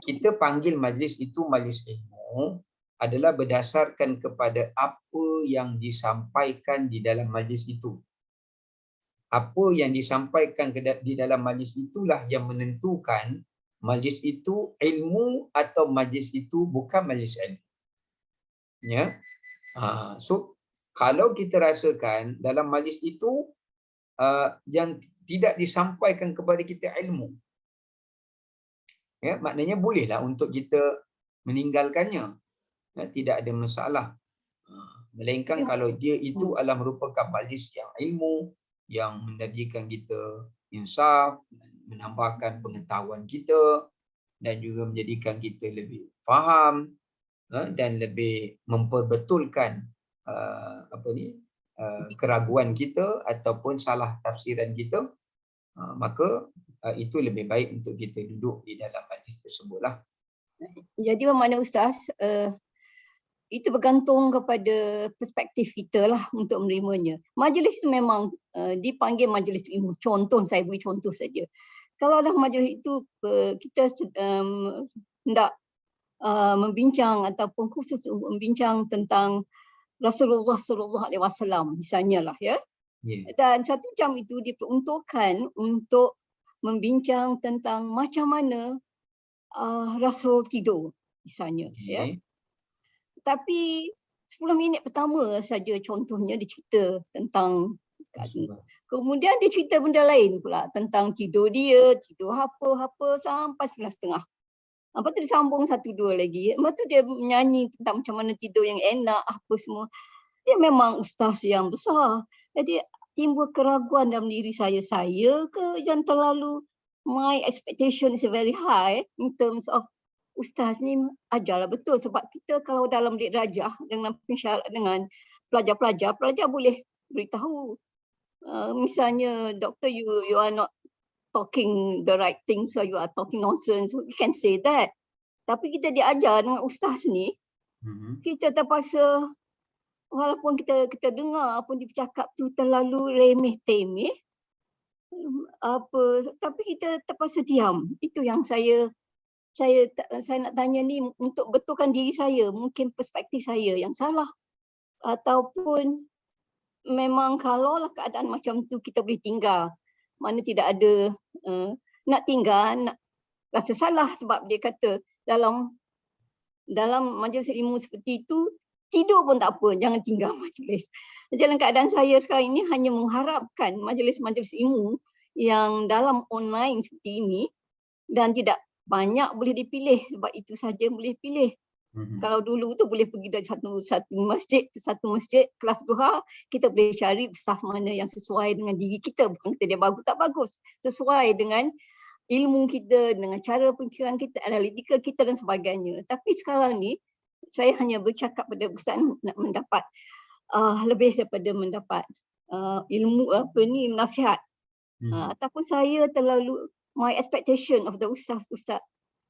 Kita panggil majlis itu majlis ilmu adalah berdasarkan kepada apa yang disampaikan di dalam majlis itu. Apa yang disampaikan di dalam majlis itulah yang menentukan majlis itu ilmu atau majlis itu bukan majlis ilmu. Ya. So kalau kita rasakan dalam majlis itu yang tidak disampaikan kepada kita ilmu, ya, maknanya bolehlah untuk kita meninggalkannya. Ya, tidak ada masalah. Melainkan kalau dia itu adalah merupakan majlis yang ilmu, yang menjadikan kita insaf, menambahkan pengetahuan kita dan juga menjadikan kita lebih faham, dan lebih memperbetulkan keraguan kita ataupun salah tafsiran kita, maka itu lebih baik untuk kita duduk di dalam majlis tersebutlah. Jadi bermakna Ustaz, itu bergantung kepada perspektif kita lah untuk menerimanya. Majlis itu memang dipanggil majlis ilmu. Contoh, saya beri contoh saja. Kalau dalam majlis itu kita hendak membincang ataupun khusus membincang tentang Rasulullah Sallallahu Alaihi Wasallam misalnya lah ya. Yeah. Dan 1 jam itu diperuntukkan untuk membincang tentang macam mana Rasul tidur misalnya ya. Tapi 10 minit pertama saja contohnya dia cerita tentang kemudian dia cerita benda lain pula tentang tidur dia, tidur apa sampai 11.30. Lepas tu dia sambung 1-2 lagi. Lepas tu dia menyanyi tentang macam mana tidur yang enak apa semua. Dia memang ustaz yang besar. Jadi timbul keraguan dalam diri saya ke yang terlalu, my expectation is very high in terms of ustaz ni ajarlah betul, sebab kita kalau dalam darjah dengan pensyarat dengan pelajar boleh beritahu misalnya doktor you are not talking the right things or you are talking nonsense, we can say that. Tapi kita diajar dengan ustaz ni, kita terpaksa walaupun kita dengar apa dia bercakap tu terlalu remeh-temeh tapi kita terpaksa diam. Itu yang saya nak tanya ni untuk betulkan diri saya, mungkin perspektif saya yang salah ataupun memang kalaulah keadaan macam tu kita boleh tinggal, mana tidak ada nak tinggal, nak rasa salah sebab dia kata dalam majlis ilmu seperti itu tidur pun tak apa, jangan tinggal majlis. Dalam keadaan saya sekarang ini hanya mengharapkan majlis-majlis ilmu yang dalam online seperti ini dan tidak banyak boleh dipilih sebab itu saja boleh pilih. Kalau dulu tu boleh pergi dari satu masjid ke satu masjid, kelas duha, kita boleh cari ustaz mana yang sesuai dengan diri kita, bukan kita dia bagus tak bagus, sesuai dengan ilmu kita, dengan cara pemikiran kita, analitikal kita dan sebagainya. Tapi sekarang ni saya hanya bercakap pada ustaz nak mendapat lebih daripada mendapat ilmu nasihat. Ataupun saya terlalu, my expectation of the ustaz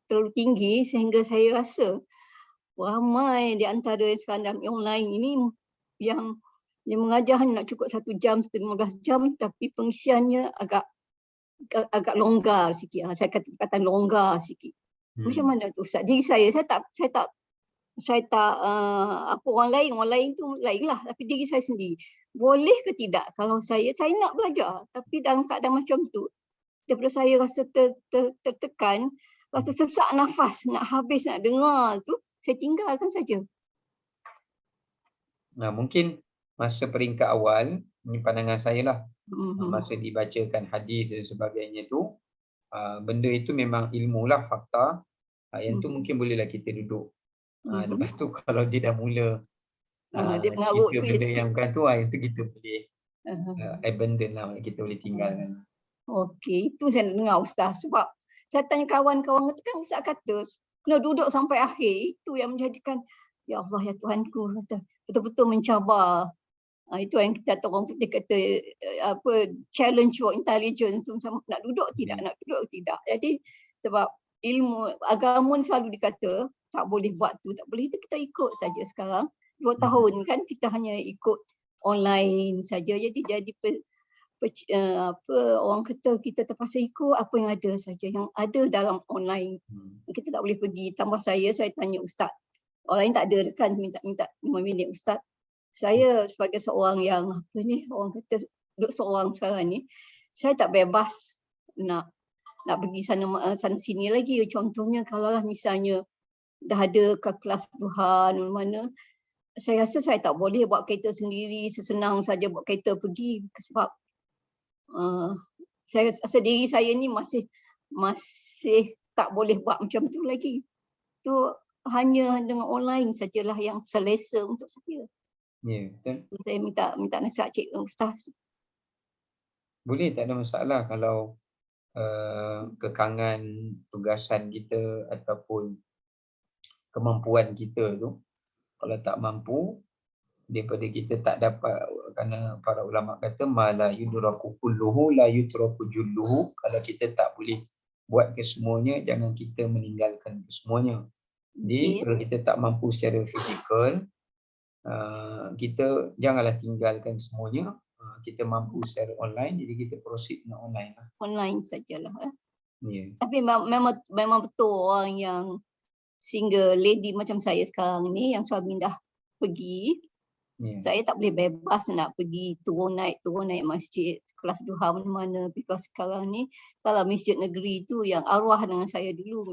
terlalu tinggi sehingga saya rasa ramai di antara yang sekarang dalam online ini yang mengajar hanya nak cukup 1 jam, 15 jam tapi pengisiannya agak longgar sikit. Saya kata longgar sikit. Macam mana tu ustaz? Diri saya tak orang lain tu lainlah, tapi diri saya sendiri. Boleh ke tidak kalau saya nak belajar tapi dalam keadaan macam tu, daripada saya rasa tertekan, rasa sesak nafas, nak habis nak dengar tu, saya tinggalkan saja. Nah, mungkin masa peringkat awal, ini pandangan saya lah, masa dibacakan hadis dan sebagainya tu, benda itu memang ilmu lah, fakta. Yang tu mungkin bolehlah kita duduk. Lepas tu kalau dia dah mula Dia mengarut cerita benda yang bukan tu, itu kita boleh abandon lah, kita boleh tinggalkan. Okey, itu saya nak dengar ustaz sebab saya tanya kawan-kawan kan ustaz kata kena duduk sampai akhir, itu yang menjadikan ya Allah ya Tuhanku, kata betul-betul mencabar. Itu yang kita orang putih kata challenge your intelligence tu, macam nak duduk tidak. Jadi sebab ilmu agama selalu dikata tak boleh buat tu, tak boleh, itu kita ikut saja. Sekarang 2 tahun kan kita hanya ikut online saja, jadi orang kata kita terpaksa ikut apa yang ada saja, yang ada dalam online. Kita tak boleh pergi. Tambah saya tanya ustaz, orang lain tak ada kan, minta 5 minit ustaz. Saya sebagai seorang yang orang kata duduk seorang sekarang ni, saya tak bebas nak pergi sana sini lagi. Contohnya kalaulah misalnya dah ada kelas duha mana, saya rasa saya tak boleh buat kereta sendiri, sesenang saja buat kereta pergi sebab saya rasa diri saya ni masih tak boleh buat macam tu lagi. Tu hanya dengan online sajalah yang selesa untuk saya. Ya, betul. Saya minta nasihat Cik Ustaz. Boleh, tak ada masalah kalau kekangan tugasan kita ataupun kemampuan kita tu. Kalau tak mampu, daripada kita tak dapat, kerana para ulama kata la yudraku kulluhu la yutraku julluhu. Kalau kita tak boleh buat kesemuanya, jangan kita meninggalkan kesemuanya. Jadi kalau kita tak mampu secara fizikal, kita janganlah tinggalkan semuanya. Kita mampu secara online, jadi kita proceed dengan online lah. Online sajalah. Yeah. Tapi memang betul orang yang single lady macam saya sekarang ni, yang suami dah pergi, saya tak boleh bebas nak pergi turun naik masjid, kelas duha mana-mana, because sekarang ni kalau masjid negeri tu yang arwah dengan saya dulu